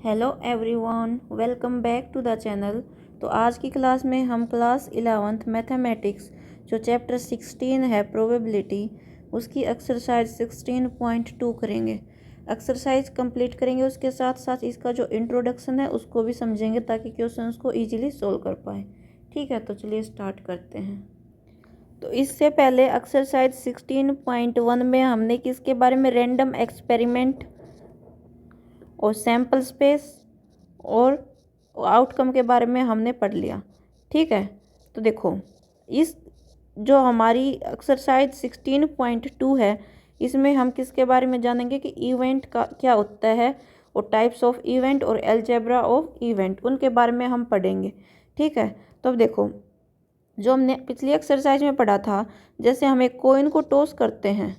Hello everyone, welcome back to the channel. तो आज की क्लास में हम क्लास 11th मैथमेटिक्स जो चैप्टर 16 है प्रोबेबिलिटी, उसकी एक्सरसाइज 16.2 करेंगे। एक्सरसाइज कंप्लीट करेंगे, उसके साथ साथ इसका जो इंट्रोडक्शन है उसको भी समझेंगे ताकि क्वेश्चंस को इजीली सोल्व कर पाए। ठीक है, तो चलिए स्टार्ट करते हैं। तो इससे पहले एक्सरसाइज 16.1 में हमने किसके बारे में, रैंडम एक्सपेरिमेंट और सैम्पल स्पेस और आउटकम के बारे में हमने पढ़ लिया। ठीक है, तो देखो इस जो हमारी एक्सरसाइज 16.2 है, इसमें हम किसके बारे में जानेंगे कि इवेंट का क्या होता है और टाइप्स ऑफ इवेंट और अलजेब्रा ऑफ इवेंट, उनके बारे में हम पढ़ेंगे। ठीक है, तो अब देखो जो हमने पिछली एक्सरसाइज में पढ़ा था, जैसे हम एक कॉइन को टॉस करते हैं,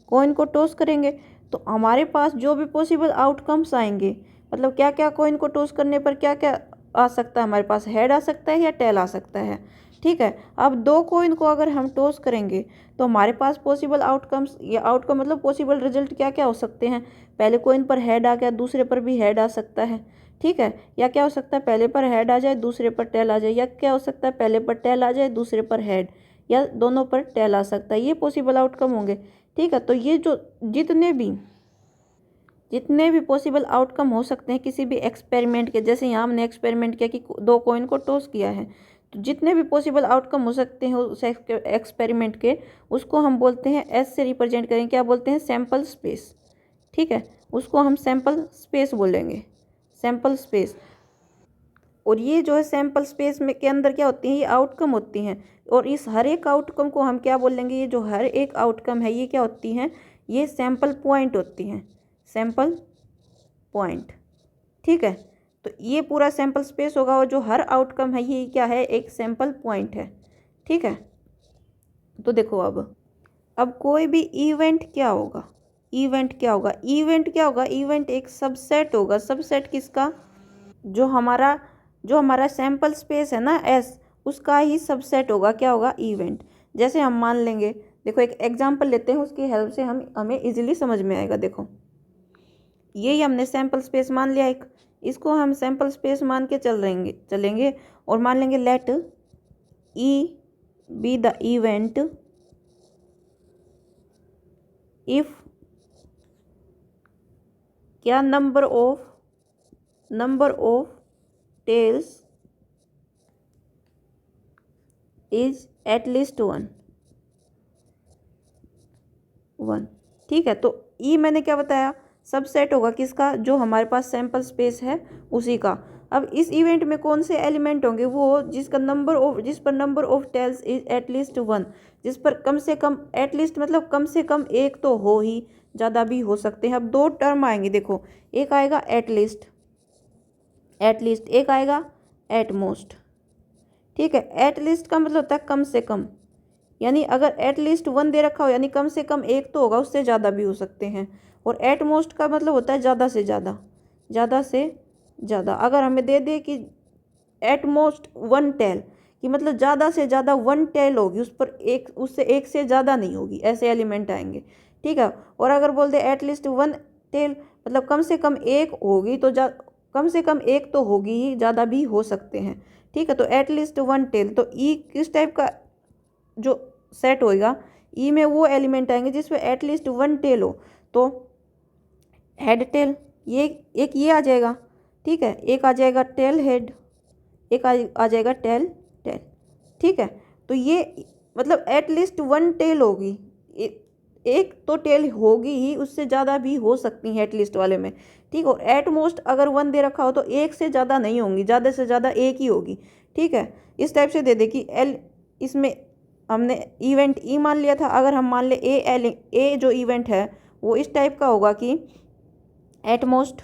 कॉइन को टॉस करेंगे तो हमारे पास जो भी पॉसिबल आउटकम्स आएंगे, मतलब क्या क्या कॉइन को टॉस करने पर क्या क्या आ सकता है, हमारे पास हेड आ सकता है या टेल आ सकता है। ठीक है, अब दो कॉइन को अगर हम टॉस करेंगे तो हमारे पास पॉसिबल आउटकम्स या आउटकम मतलब पॉसिबल रिजल्ट क्या क्या हो सकते हैं। पहले कॉइन पर हेड आ गया, दूसरे पर भी हेड आ सकता है। ठीक है, या क्या हो सकता है, पहले पर हेड आ जाए दूसरे पर टेल आ जाए, या क्या हो सकता है पहले पर टेल आ जाए दूसरे पर हेड, या दोनों पर टेल आ सकता है। ये पॉसिबल आउटकम होंगे। ठीक है, तो ये जो जितने भी पॉसिबल आउटकम हो सकते हैं किसी भी एक्सपेरिमेंट के, जैसे यहाँ हमने एक्सपेरिमेंट किया कि दो कॉइन को टॉस किया है, तो जितने भी पॉसिबल आउटकम हो सकते हैं उस एक्सपेरिमेंट के, उसको हम बोलते हैं एस से रिप्रेजेंट करेंगे, क्या बोलते हैं, सैम्पल स्पेस। ठीक है, उसको हम सैम्पल स्पेस बोलेंगे, सैम्पल स्पेस। और ये जो है सैम्पल स्पेस में के अंदर क्या होती हैं, ये आउटकम होती हैं। और इस हर एक आउटकम को हम क्या बोलेंगे, ये जो हर एक आउटकम है ये क्या होती हैं, ये सैम्पल पॉइंट होती हैं, सैम्पल पॉइंट। ठीक है, तो ये पूरा सैम्पल स्पेस होगा और जो हर आउटकम है ये क्या है, एक सैम्पल पॉइंट है। ठीक है, तो देखो अब कोई भी इवेंट क्या होगा, इवेंट क्या होगा, इवेंट क्या होगा, इवेंट एक सबसेट होगा। सबसेट किसका, जो हमारा सैम्पल स्पेस है ना एस, उसका ही सबसेट होगा, क्या होगा, इवेंट। जैसे हम मान लेंगे, देखो एक एग्जांपल लेते हैं, उसकी हेल्प से हमें इजीली समझ में आएगा। देखो ये ही हमने सैम्पल स्पेस मान लिया एक, इसको हम सैम्पल स्पेस मान के चलेंगे और मान लेंगे let E be the event if क्या number of tails is at least one. ठीक है, तो ई मैंने क्या बताया, सबसेट होगा किसका, जो हमारे पास सैम्पल स्पेस है उसी का। अब इस इवेंट में कौन से एलिमेंट होंगे, वो जिस पर number of tails is at least one, जिस पर कम से कम, एट लीस्ट मतलब कम से कम एक तो हो ही, ज़्यादा भी हो सकते हैं। अब दो टर्म आएंगे, देखो एक आएगा एट लीस्ट, एक आएगा एट मोस्ट। ठीक है, एट लीस्ट का मतलब होता है कम से कम, यानी अगर एट लीस्ट वन दे रखा हो यानी कम से कम एक तो होगा, उससे ज़्यादा भी हो सकते हैं। और एट मोस्ट का मतलब होता है ज़्यादा से ज़्यादा, ज़्यादा से ज़्यादा। अगर हमें दे दे कि एट मोस्ट वन टेल, कि मतलब ज़्यादा से ज़्यादा वन टेल होगी, उस पर एक, उससे एक से ज़्यादा नहीं होगी, ऐसे एलिमेंट आएंगे। ठीक है, और अगर बोल दे एट लीस्ट वन टेल, मतलब कम से कम एक होगी, तो कम से कम एक तो होगी ही, ज़्यादा भी हो सकते हैं। ठीक है, तो एट लीस्ट वन टेल, तो ई किस टाइप का जो सेट होएगा, ई में वो एलिमेंट आएंगे जिसमें एटलीस्ट वन टेल हो, तो हेड टेल, ये एक ये आ जाएगा। ठीक है, एक आ जाएगा टेल हेड, एक आ जाएगा टेल टेल। ठीक है, तो ये मतलब एटलीस्ट वन टेल होगी, एक तो टेल होगी ही, उससे ज़्यादा भी हो सकती है एटलीस्ट वाले में। ठीक, और एट मोस्ट अगर वन दे रखा हो तो एक से ज़्यादा नहीं होंगी, ज़्यादा से ज़्यादा एक ही होगी। ठीक है, इस टाइप से दे दे कि एल, इसमें हमने इवेंट ई मान लिया था, अगर हम मान ले ए जो इवेंट है वो इस टाइप का होगा कि एट मोस्ट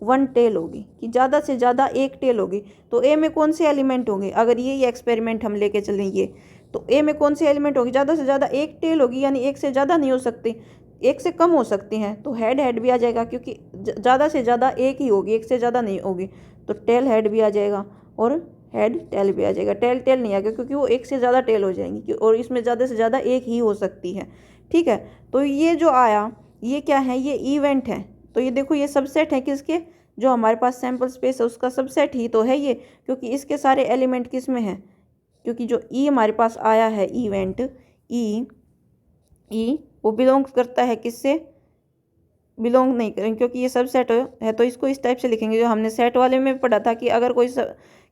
वन टेल होगी, कि ज़्यादा से ज़्यादा एक टेल होगी। तो ए में कौन से एलिमेंट होंगे, अगर ये एक्सपेरिमेंट हम लेके चलेंगे तो ए में कौन से एलिमेंट होगी, ज़्यादा से ज़्यादा एक टेल होगी, यानी एक से ज़्यादा नहीं हो सकती, एक से कम हो सकती हैं, तो हेड भी आ जाएगा, क्योंकि ज़्यादा से ज़्यादा एक ही होगी, एक से ज़्यादा नहीं होगी, तो टेल हेड भी आ जाएगा और हेड टेल भी आ जाएगा। टेल टेल नहीं आएगा क्योंकि वो एक से ज़्यादा टेल हो जाएंगी, और इसमें ज़्यादा से ज़्यादा एक ही हो सकती है। ठीक है, तो ये जो आया ये क्या है, ये इवेंट है, तो ये देखो ये सबसेट है किसके, जो हमारे पास सैम्पल स्पेस है उसका सबसेट ही तो है ये, क्योंकि इसके सारे एलिमेंट किस में हैं, क्योंकि जो ई हमारे पास आया है इवेंट ई वो बिलोंग करता है किससे, बिलोंग नहीं करेंगे क्योंकि ये सबसेट है, तो इसको इस टाइप से लिखेंगे, जो हमने सेट वाले में पढ़ा था कि अगर कोई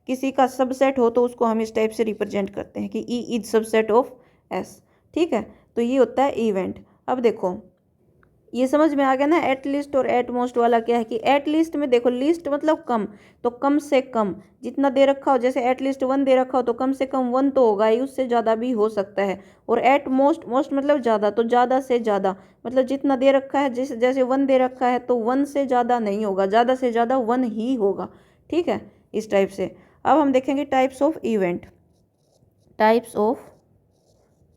किसी का सबसेट हो तो उसको हम इस टाइप से रिप्रेजेंट करते हैं कि E is subset of S. ठीक है, तो ये होता है इवेंट। अब देखो ये समझ में आ गया ना, एट लिस्ट और एट मोस्ट वाला क्या है कि एट लिस्ट में देखो, लिस्ट मतलब कम, तो कम से कम जितना दे रखा हो, जैसे एट लिस्ट 1 दे रखा हो तो कम से कम 1 तो होगा ही, उससे ज़्यादा भी हो सकता है। और एट मोस्ट, मोस्ट मतलब ज़्यादा, तो ज़्यादा से ज़्यादा मतलब जितना दे रखा है, जैसे जैसे 1 दे रखा है तो 1 से ज़्यादा नहीं होगा, ज़्यादा से ज़्यादा 1 ही होगा। ठीक है, इस टाइप से। अब हम देखेंगे types of event, types of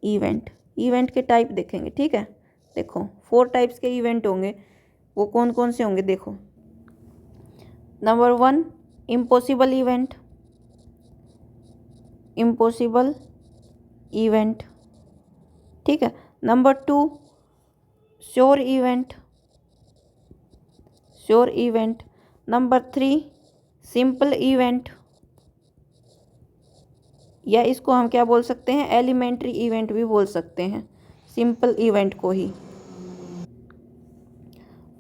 event, event के टाइप देखेंगे। ठीक है, देखो 4 टाइप्स के इवेंट होंगे, वो कौन कौन से होंगे देखो। Number 1 impossible event, impossible event. ठीक है, number 2 sure event, sure event. Number 3 simple event, या इसको हम क्या बोल सकते हैं, एलिमेंट्री इवेंट भी बोल सकते हैं, सिंपल इवेंट को ही।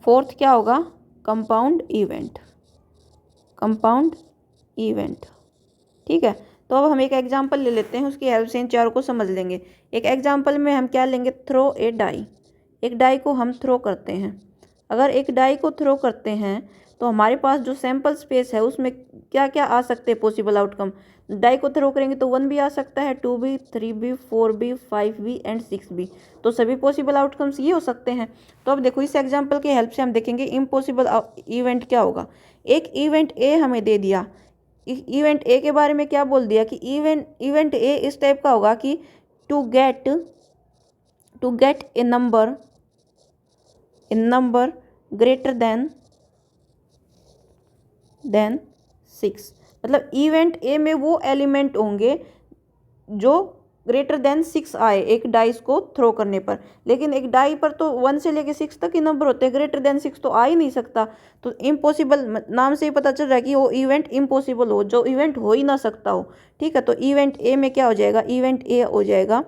4th क्या होगा, कंपाउंड इवेंट, कंपाउंड इवेंट। ठीक है, तो अब हम एक एग्जांपल ले लेते हैं, उसकी हेल्प से इन चारों को समझ लेंगे। एक एग्जांपल में हम क्या लेंगे, थ्रो ए डाई, एक डाई को हम थ्रो करते हैं। अगर एक डाई को थ्रो करते हैं तो हमारे पास जो सैम्पल स्पेस है उसमें क्या क्या आ सकते हैं पॉसिबल आउटकम। डाई को थ्रो करेंगे तो 1 भी आ सकता है, 2 भी, 3 भी, 4 भी, 5 भी एंड 6 भी, तो सभी पॉसिबल आउटकम्स ये हो सकते हैं। तो अब देखो इस एग्जाम्पल की हेल्प से हम देखेंगे इम्पॉसिबल इवेंट क्या होगा। एक इवेंट ए हमें दे दिया, इवेंट ए के बारे में क्या बोल दिया कि इवेंट ए इस टाइप का होगा कि to get a number greater than 6, मतलब इवेंट ए में वो एलिमेंट होंगे जो ग्रेटर देन 6 आए एक डाइस को थ्रो करने पर। लेकिन एक डाई पर तो 1 से लेके 6 तक ही नंबर होते हैं, ग्रेटर देन 6 तो आ ही नहीं सकता। तो इम्पॉसिबल नाम से ही पता चल रहा है कि वो इवेंट इम्पॉसिबल हो, जो इवेंट हो ही ना सकता हो। ठीक है, तो इवेंट ए में क्या हो जाएगा, इवेंट ए हो जाएगा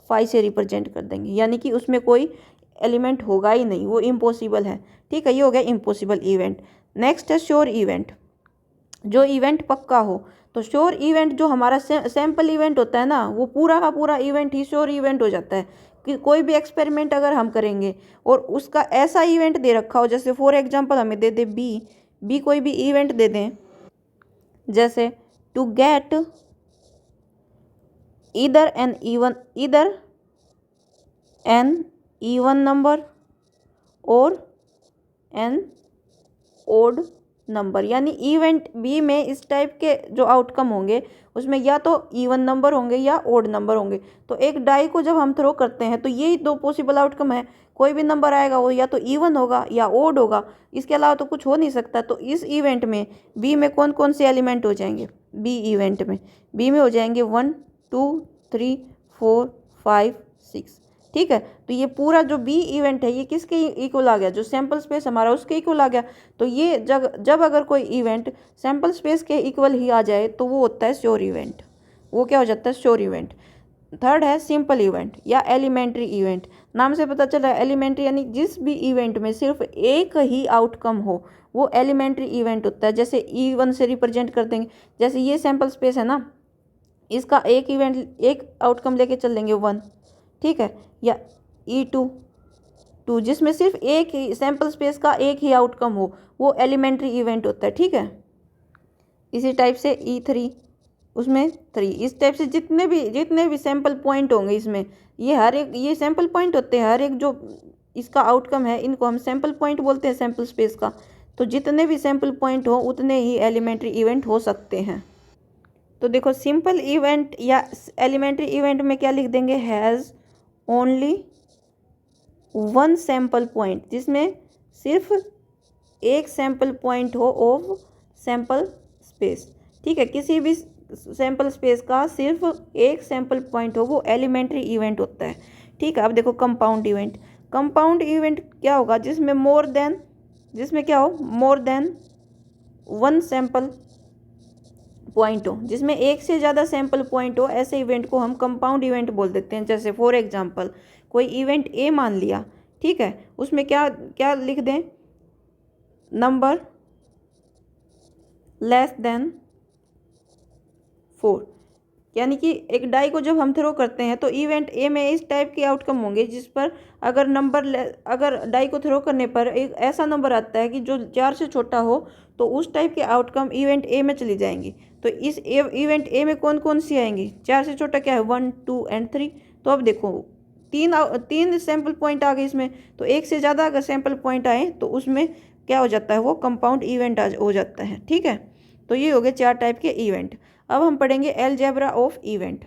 5 से रिप्रेजेंट कर देंगे, यानी कि उसमें कोई एलिमेंट होगा ही नहीं, वो इम्पॉसिबल है। ठीक है, ये हो गया इम्पॉसिबल इवेंट। नेक्स्ट है श्योर इवेंट, जो इवेंट पक्का हो। तो श्योर इवेंट जो हमारा सैम्पल इवेंट होता है ना, वो पूरा का पूरा इवेंट ही श्योर इवेंट हो जाता है। कि कोई भी एक्सपेरिमेंट अगर हम करेंगे और उसका ऐसा इवेंट दे रखा हो, जैसे फॉर एग्जांपल हमें दे दे बी कोई भी इवेंट दे दें, जैसे to get either an even number और एन ओड नंबर, यानी इवेंट बी में इस टाइप के जो आउटकम होंगे उसमें या तो इवन नंबर होंगे या ओड नंबर होंगे। तो एक डाई को जब हम थ्रो करते हैं तो यही 2 पॉसिबल आउटकम है, कोई भी नंबर आएगा वो या तो इवन होगा या ओड होगा, इसके अलावा तो कुछ हो नहीं सकता। तो इस इवेंट में बी में कौन कौन से एलिमेंट हो जाएंगे, बी इवेंट में बी में हो जाएंगे 1 2 3 4 5 6। ठीक है, तो ये पूरा जो बी इवेंट है ये किसके इक्वल आ गया, जो सैम्पल स्पेस हमारा उसके इक्वल आ गया। तो ये जब अगर कोई इवेंट सैम्पल स्पेस के इक्वल ही आ जाए तो वो होता है श्योर इवेंट, वो क्या हो जाता है, श्योर इवेंट। 3rd है सिंपल इवेंट या एलिमेंट्री इवेंट। नाम से पता चल रहा है एलिमेंट्री, यानी जिस भी इवेंट में सिर्फ एक ही आउटकम हो वो एलिमेंट्री इवेंट होता है। जैसे E1 से रिप्रेजेंट कर देंगे, जैसे ये सैम्पल स्पेस है ना, इसका एक इवेंट एक आउटकम लेके चल देंगे 1। ठीक है, या E2 जिसमें सिर्फ एक ही सैम्पल स्पेस का एक ही आउटकम हो वो एलिमेंट्री इवेंट होता है। ठीक है, इसी टाइप से E3 उसमें 3, इस टाइप से जितने भी सैम्पल पॉइंट होंगे इसमें, ये हर एक ये सैम्पल पॉइंट होते हैं, हर एक जो इसका आउटकम है इनको हम सैम्पल पॉइंट बोलते हैं सैम्पल स्पेस का। तो जितने भी सैम्पल पॉइंट हो उतने ही एलिमेंट्री इवेंट हो सकते हैं। तो देखो सिंपल इवेंट या एलिमेंट्री इवेंट में क्या लिख देंगे, हैज़ ओनली 1 सैम्पल पॉइंट, जिसमें सिर्फ एक सैम्पल पॉइंट हो ऑफ सैम्पल स्पेस। ठीक है, किसी भी सैम्पल स्पेस का सिर्फ एक सैम्पल पॉइंट हो वो एलिमेंट्री इवेंट होता है। ठीक है, अब देखो कंपाउंड इवेंट, कंपाउंड इवेंट क्या होगा, जिसमें मोर देन जिसमें क्या हो, मोर देन वन सैंपल पॉइंट हो, जिसमें एक से ज़्यादा सैंपल पॉइंट हो, ऐसे इवेंट को हम कंपाउंड इवेंट बोल देते हैं। जैसे फॉर एग्जांपल कोई इवेंट ए मान लिया, ठीक है, उसमें क्या क्या लिख दें, नंबर लेस देन 4, यानी कि एक डाई को जब हम थ्रो करते हैं तो इवेंट ए में इस टाइप के आउटकम होंगे जिस पर अगर डाई को थ्रो करने पर एक ऐसा नंबर आता है कि जो 4 से छोटा हो, तो उस टाइप के आउटकम इवेंट ए में चली जाएंगी। तो इस इवेंट ए में कौन कौन सी आएंगी, 4 से छोटा क्या है, 1 2 एंड 3। तो अब देखो तीन सैंपल पॉइंट आ गए इसमें, तो एक से ज़्यादा अगर सैंपल पॉइंट आए तो उसमें क्या हो जाता है, वो कंपाउंड इवेंट हो जाता है। ठीक है, तो ये हो गए 4 टाइप के इवेंट। अब हम पढ़ेंगे अलजेब्रा ऑफ इवेंट।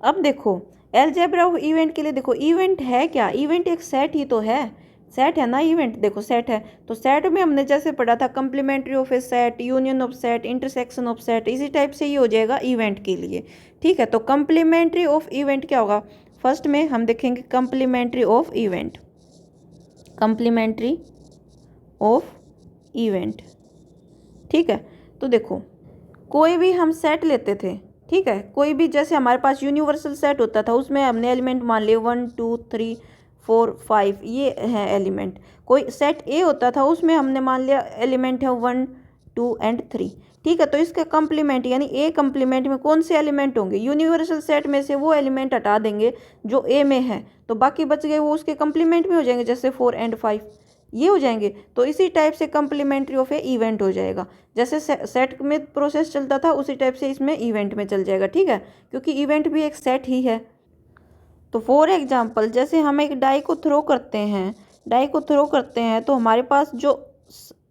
अब देखो अलजेब्रा ऑफ इवेंट के लिए देखो, इवेंट है क्या, इवेंट एक सेट ही तो है, सेट है ना इवेंट, देखो सेट है, तो सेट में हमने जैसे पढ़ा था complementary of A set, union of set, intersection of set, इसी टाइप से ये हो जाएगा इवेंट के लिए। ठीक है, तो कंप्लीमेंट्री ऑफ इवेंट क्या होगा, फर्स्ट में हम देखेंगे complementary of event, complementary of event. ठीक है, तो देखो कोई भी हम सेट लेते थे, ठीक है, कोई भी, जैसे हमारे पास यूनिवर्सल सेट होता था, उसमें हमने एलिमेंट मान लिए 1 2 3 4 5, ये है एलिमेंट। कोई सेट ए होता था, उसमें हमने मान लिया एलिमेंट है 1 2 एंड 3। ठीक है, तो इसका कंप्लीमेंट यानी ए कंप्लीमेंट में कौन से एलिमेंट होंगे, यूनिवर्सल सेट में से वो एलिमेंट हटा देंगे जो ए में है, तो बाकी बच गए वो उसके कंप्लीमेंट में हो जाएंगे, जैसे 4 एंड 5 ये हो जाएंगे। तो इसी टाइप से कंप्लीमेंट्री ऑफ ए इवेंट हो जाएगा, जैसे सेट में प्रोसेस चलता था उसी टाइप से इसमें इवेंट में चल जाएगा। ठीक है, क्योंकि इवेंट भी एक सेट ही है। तो फॉर एग्जांपल जैसे हम एक डाई को थ्रो करते हैं, तो हमारे पास जो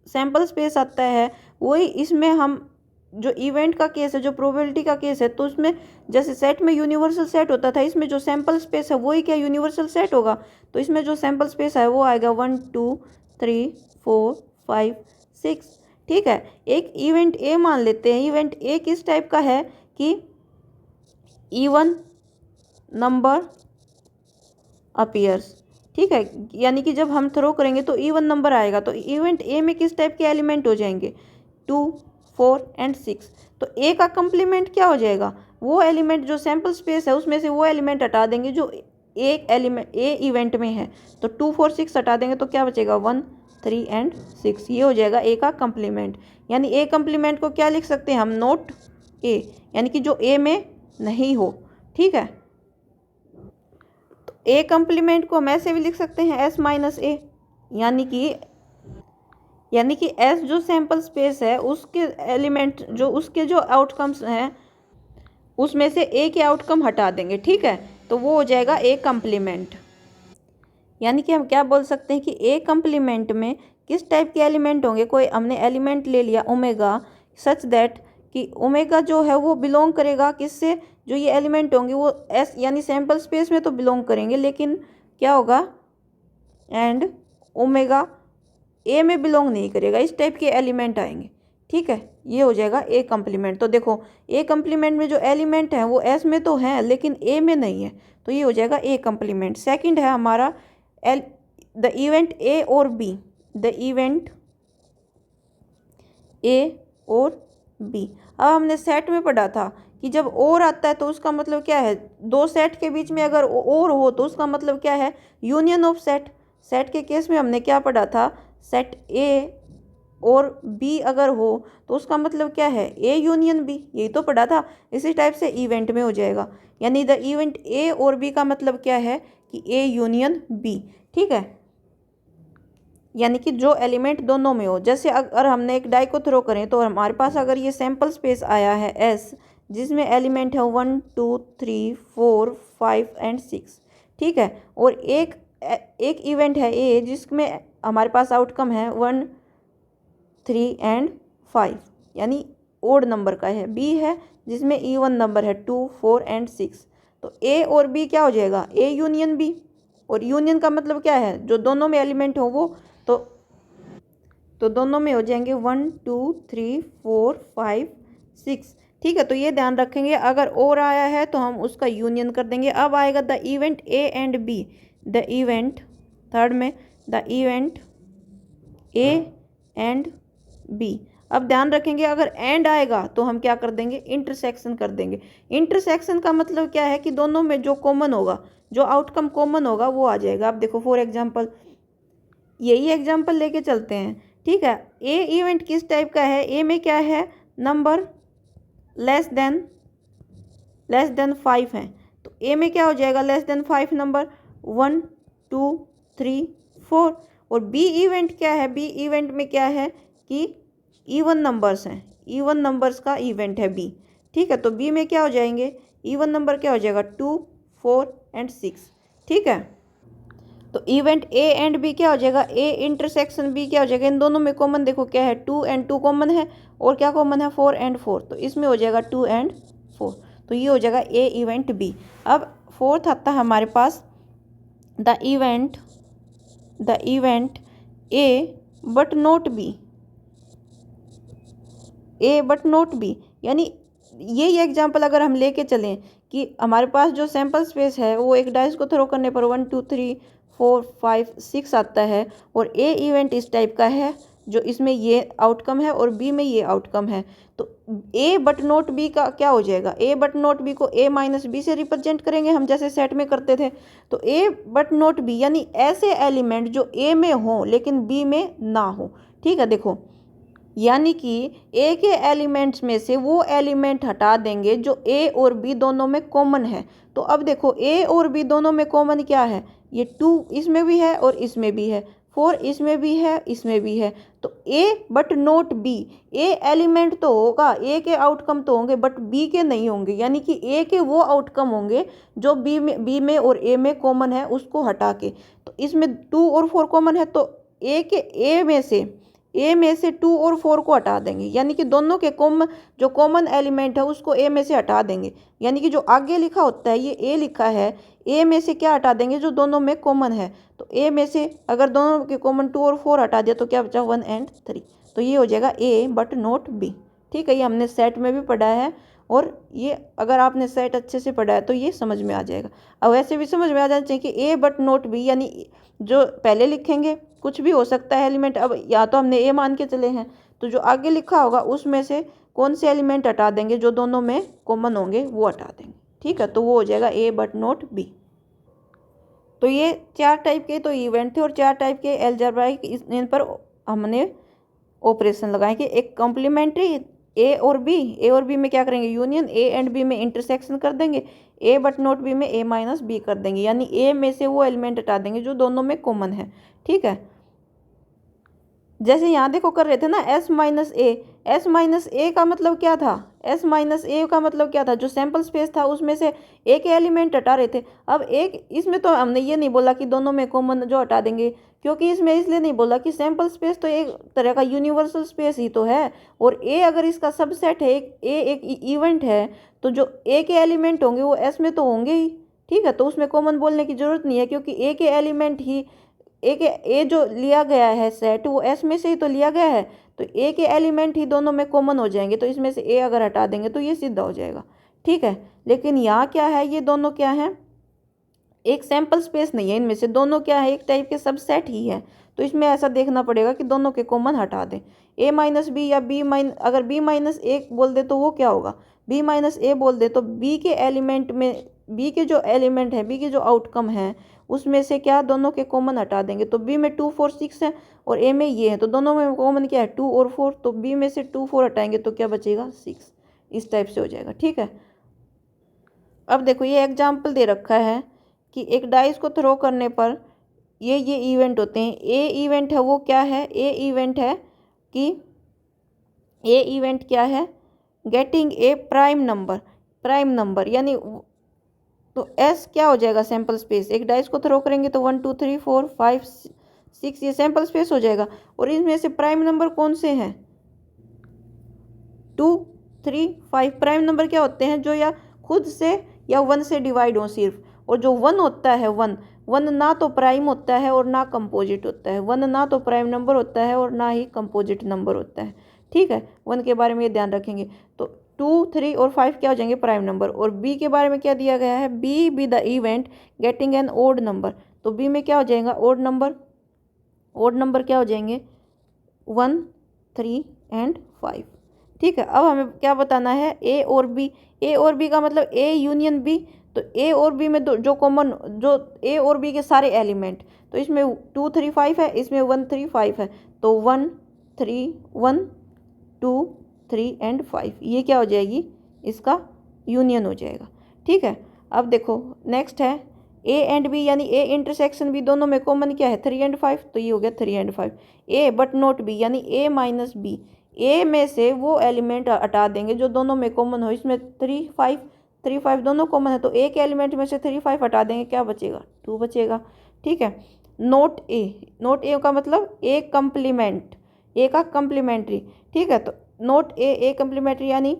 सैंपल स्पेस आता है वही इसमें हम, जो इवेंट का केस है, जो प्रोबेबिलिटी का केस है, तो उसमें जैसे सेट में यूनिवर्सल सेट होता था, इसमें जो सैंपल स्पेस है वही क्या यूनिवर्सल सेट होगा, तो इसमें जो सैंपल स्पेस है वो आएगा 1 2 3 4 5 6। ठीक है, एक इवेंट ए मान लेते हैं, इवेंट ए किस टाइप का है कि इवन नंबर अपीयर्स। ठीक है, यानी कि जब हम थ्रो करेंगे तो इवन नंबर आएगा, तो इवेंट ए में किस टाइप के एलिमेंट हो जाएंगे, 2 4 एंड 6। तो ए का कंप्लीमेंट क्या हो जाएगा, वो एलिमेंट जो सैंपल स्पेस है उसमें से वो एलिमेंट हटा देंगे जो एक एलिमेंट ए इवेंट में है, तो 2 4 6 हटा देंगे तो क्या बचेगा, 1 3 एंड 6, ये हो जाएगा ए का कंप्लीमेंट। यानी ए कंप्लीमेंट को क्या लिख सकते हैं हम, नोट ए, यानी कि जो ए में नहीं हो। ठीक है, तो ए कंप्लीमेंट को हम ऐसे भी लिख सकते हैं एस माइनस ए, यानी कि एस जो सैंपल स्पेस है उसके एलिमेंट, जो उसके जो आउटकम्स हैं उसमें से ए के आउटकम हटा देंगे। ठीक है, तो वो हो जाएगा ए कंप्लीमेंट। यानी कि हम क्या बोल सकते हैं कि ए कंप्लीमेंट में किस टाइप के एलिमेंट होंगे, कोई हमने एलिमेंट ले लिया ओमेगा, सच दैट कि ओमेगा जो है वो बिलोंग करेगा किससे, जो ये एलिमेंट होंगे वो एस यानी सैंपल स्पेस में तो बिलोंग करेंगे, लेकिन क्या होगा, एंड ओमेगा ए में बिलोंग नहीं करेगा, इस टाइप के एलिमेंट आएंगे। ठीक है, ये हो जाएगा ए कंप्लीमेंट। तो देखो ए कंप्लीमेंट में जो एलिमेंट हैं वो एस में तो हैं लेकिन ए में नहीं है, तो ये हो जाएगा ए कंप्लीमेंट। सेकंड है हमारा द इवेंट ए और बी, द इवेंट ए और बी। अब हमने सेट में पढ़ा था कि जब और आता है तो उसका मतलब क्या है, दो सेट के बीच में अगर और हो तो उसका मतलब क्या है, यूनियन ऑफ सेट। सेट के केस में हमने क्या पढ़ा था, सेट ए और बी अगर हो तो उसका मतलब क्या है, ए यूनियन बी, यही तो पढ़ा था। इसी टाइप से इवेंट में हो जाएगा, यानी द इवेंट ए और बी का मतलब क्या है कि ए यूनियन बी। ठीक है, यानी कि जो एलिमेंट दोनों में हो, जैसे अगर हमने एक डाई को थ्रो करें तो हमारे पास अगर ये सैंपल स्पेस आया है एस, जिसमें एलिमेंट है 1 2 3 4 5 एंड 6। ठीक है, और एक इवेंट है ए जिसमें हमारे पास आउटकम है 1 3 एंड 5, यानी ओड नंबर का है। बी है जिसमें इवन नंबर है 2 4 एंड 6। तो ए और बी क्या हो जाएगा, ए यूनियन बी, और यूनियन का मतलब क्या है, जो दोनों में एलिमेंट हो वो, तो दोनों में हो जाएंगे 1 2 3 4 5 6। ठीक है, तो ये ध्यान रखेंगे, अगर और आया है तो हम उसका यूनियन कर देंगे। अब आएगा the event A and B, the event, third में the event A and B. अब ध्यान रखेंगे अगर एंड आएगा तो हम क्या कर देंगे, इंटरसेक्शन कर देंगे। इंटरसेक्शन का मतलब क्या है कि दोनों में जो कॉमन होगा, जो आउटकम कॉमन होगा वो आ जाएगा। अब देखो फॉर एग्जांपल यही एग्जांपल लेके चलते हैं, ठीक है। ए इवेंट किस टाइप का है, ए में क्या है, नंबर लेस देन 5 है। तो ए में क्या हो जाएगा, लेस देन 5 नंबर 1 2 3 4। और बी इवेंट क्या है, बी इवेंट में क्या है कि इवन नंबर्स हैं, इवन नंबर्स का इवेंट है बी, ठीक है। तो बी में क्या हो जाएंगे, इवन नंबर क्या हो जाएगा 2 4 एंड 6, ठीक है। तो इवेंट ए एंड बी क्या हो जाएगा, ए इंटरसेक्शन बी क्या हो जाएगा, इन दोनों में कॉमन देखो क्या है, 2 एंड 2 कॉमन है, और क्या कॉमन है 4 एंड 4, तो इसमें हो जाएगा 2 एंड 4, तो ये हो जाएगा ए इवेंट बी। अब फोर्थ आता है हमारे पास the event A but not B, A but not B, यानी यही एग्जाम्पल अगर हम लेके चलें कि हमारे पास जो सैम्पल स्पेस है वो एक डाइस को थ्रो करने पर 1 2 3 4 5 6 आता है, और ए इवेंट इस टाइप का है जो इसमें ये आउटकम है और बी में ये आउटकम है। तो ए बट नॉट बी का क्या हो जाएगा, ए बट नॉट बी को ए माइनस बी से रिप्रेजेंट करेंगे हम जैसे सेट में करते थे। तो ए बट नॉट बी यानी ऐसे एलिमेंट जो ए में हो लेकिन बी में ना हो, ठीक है। देखो यानी कि ए के एलिमेंट्स में से वो एलिमेंट हटा देंगे जो ए और बी दोनों में कॉमन है। तो अब देखो ए और बी दोनों में कॉमन क्या है, ये 2 इसमें भी है और इसमें भी है, 4 इसमें भी है इसमें भी है। तो A but not B, A element तो होगा, ए के आउटकम तो होंगे बट बी के नहीं होंगे, यानी कि ए के वो आउटकम होंगे जो बी में और ए में कॉमन है उसको हटा के। तो इसमें 2 और 4 कॉमन है, तो ए में से 2 और 4 को हटा देंगे, यानी कि दोनों के जो कॉमन एलिमेंट है उसको ए में से हटा देंगे। यानी कि जो आगे लिखा होता है ये ए लिखा है, ए में से क्या हटा देंगे, जो दोनों में कॉमन है। तो ए में से अगर दोनों के कॉमन 2 और 4 हटा दिया तो क्या बचा 1 एंड 3, तो ये हो जाएगा ए बट नॉट बी, ठीक है। ये हमने सेट में भी पढ़ा है, और ये अगर आपने सेट अच्छे से पढ़ा है तो ये समझ में आ जाएगा। अब वैसे भी समझ में आ जाना चाहिए कि ए बट नॉट बी यानी जो पहले लिखेंगे कुछ भी हो सकता है एलिमेंट, अब या तो हमने ए मान के चले हैं, तो जो आगे लिखा होगा उसमें से कौन से एलिमेंट हटा देंगे, जो दोनों में कॉमन होंगे वो हटा देंगे, ठीक है। तो वो हो जाएगा ए बट नॉट बी। तो ये 4 टाइप के तो इवेंट थे और 4 टाइप के अलजेब्राइक इन पर हमने ऑपरेशन लगाए कि एक कॉम्प्लीमेंट्री ए और बी में क्या करेंगे, यूनियन ए एंड बी में इंटरसेक्शन कर देंगे, ए बट नॉट बी में ए माइनस बी कर देंगे, यानी ए में से वो एलिमेंट हटा देंगे जो दोनों में कॉमन है, ठीक है। जैसे यहाँ देखो कर रहे थे ना एस माइनस ए का मतलब क्या था, एस माइनस ए का मतलब क्या था, जो सैम्पल स्पेस था उसमें से एक एलिमेंट हटा रहे थे। अब एक इसमें तो हमने ये नहीं बोला कि दोनों में कॉमन जो हटा देंगे, क्योंकि इसमें इसलिए नहीं बोला कि सैम्पल स्पेस तो एक तरह का यूनिवर्सल स्पेस ही तो है, और ए अगर इसका सबसेट है, एक इवेंट है, तो जो ए के एलिमेंट होंगे वो एस में तो होंगे ही, ठीक है। तो उसमें कॉमन बोलने की जरूरत नहीं है, क्योंकि ए के एलिमेंट ही ए जो लिया गया है सेट वो एस में से ही तो लिया गया है, तो ए के एलिमेंट ही दोनों में कॉमन हो जाएंगे, तो इसमें से ए अगर हटा देंगे तो ये सीधा हो जाएगा, ठीक है। लेकिन यहाँ क्या है, ये दोनों क्या है, एक सैम्पल स्पेस नहीं है, इनमें से दोनों क्या है, एक टाइप के सबसेट ही है। तो इसमें ऐसा देखना पड़ेगा कि दोनों के कॉमन हटा दें, ए माइनस बी या अगर बी माइनस ए बोल दे तो वो क्या होगा, बी माइनस ए बोल दे तो बी के एलिमेंट में, बी के जो एलिमेंट है, बी के जो आउटकम है उसमें से क्या दोनों के कॉमन हटा देंगे। तो बी में 2 4 6 है और ए में ये है, तो दोनों में कॉमन क्या है 2 और 4, तो बी में से 2 4 हटाएंगे तो क्या बचेगा 6, इस टाइप से हो जाएगा, ठीक है। अब देखो ये एग्जाम्पल दे रखा है कि एक डाइस को थ्रो करने पर ये इवेंट होते हैं। ए इवेंट है वो क्या है, ए इवेंट है कि ए इवेंट क्या है, गेटिंग ए प्राइम नंबर यानी तो एस क्या हो जाएगा सैम्पल स्पेस, एक डाइस को थ्रो करेंगे तो 1 2 3 4 5 6 ये सैम्पल स्पेस हो जाएगा, और इसमें से प्राइम नंबर कौन से हैं 2 3 5। प्राइम नंबर क्या होते हैं, जो या खुद से या 1 से डिवाइड हो सिर्फ, और जो 1 होता है 1 ना तो प्राइम होता है और ना कंपोजिट होता है, 1 ना तो प्राइम नंबर होता है और ना ही कंपोजिट नंबर होता है, ठीक है। 1 के बारे में ये ध्यान रखेंगे। तो 2 3 और 5 क्या हो जाएंगे प्राइम नंबर, और बी के बारे में क्या दिया गया है, B the event getting an odd number, तो बी में क्या हो जाएगा ओड नंबर क्या हो जाएंगे 1 3 एंड 5। ठीक है, अब हमें क्या बताना है, ए और बी। ए और बी का मतलब ए यूनियन बी। तो ए और बी में जो कॉमन, जो ए और बी के सारे एलिमेंट, तो इसमें 2 3 5 है, इसमें 1 3 5 है, तो 1 3 1 2 3 एंड 5, ये क्या हो जाएगी, इसका यूनियन हो जाएगा। ठीक है, अब देखो नेक्स्ट है ए एंड बी, यानी ए इंटरसेक्शन बी, दोनों में कॉमन क्या है 3 एंड 5, तो ये हो गया 3 and 5। A but not B, यानी ए माइनस बी, ए में से वो एलिमेंट हटा देंगे जो दोनों में कॉमन हो। इसमें 3 5 दोनों कॉमन है, तो एक एलिमेंट में से 3 5 हटा देंगे, क्या बचेगा, 2 बचेगा। ठीक है, नोट ए का मतलब ए कंप्लीमेंट, ए का कंप्लीमेंट्री। ठीक है, तो नोट ए कंप्लीमेंट्री, यानी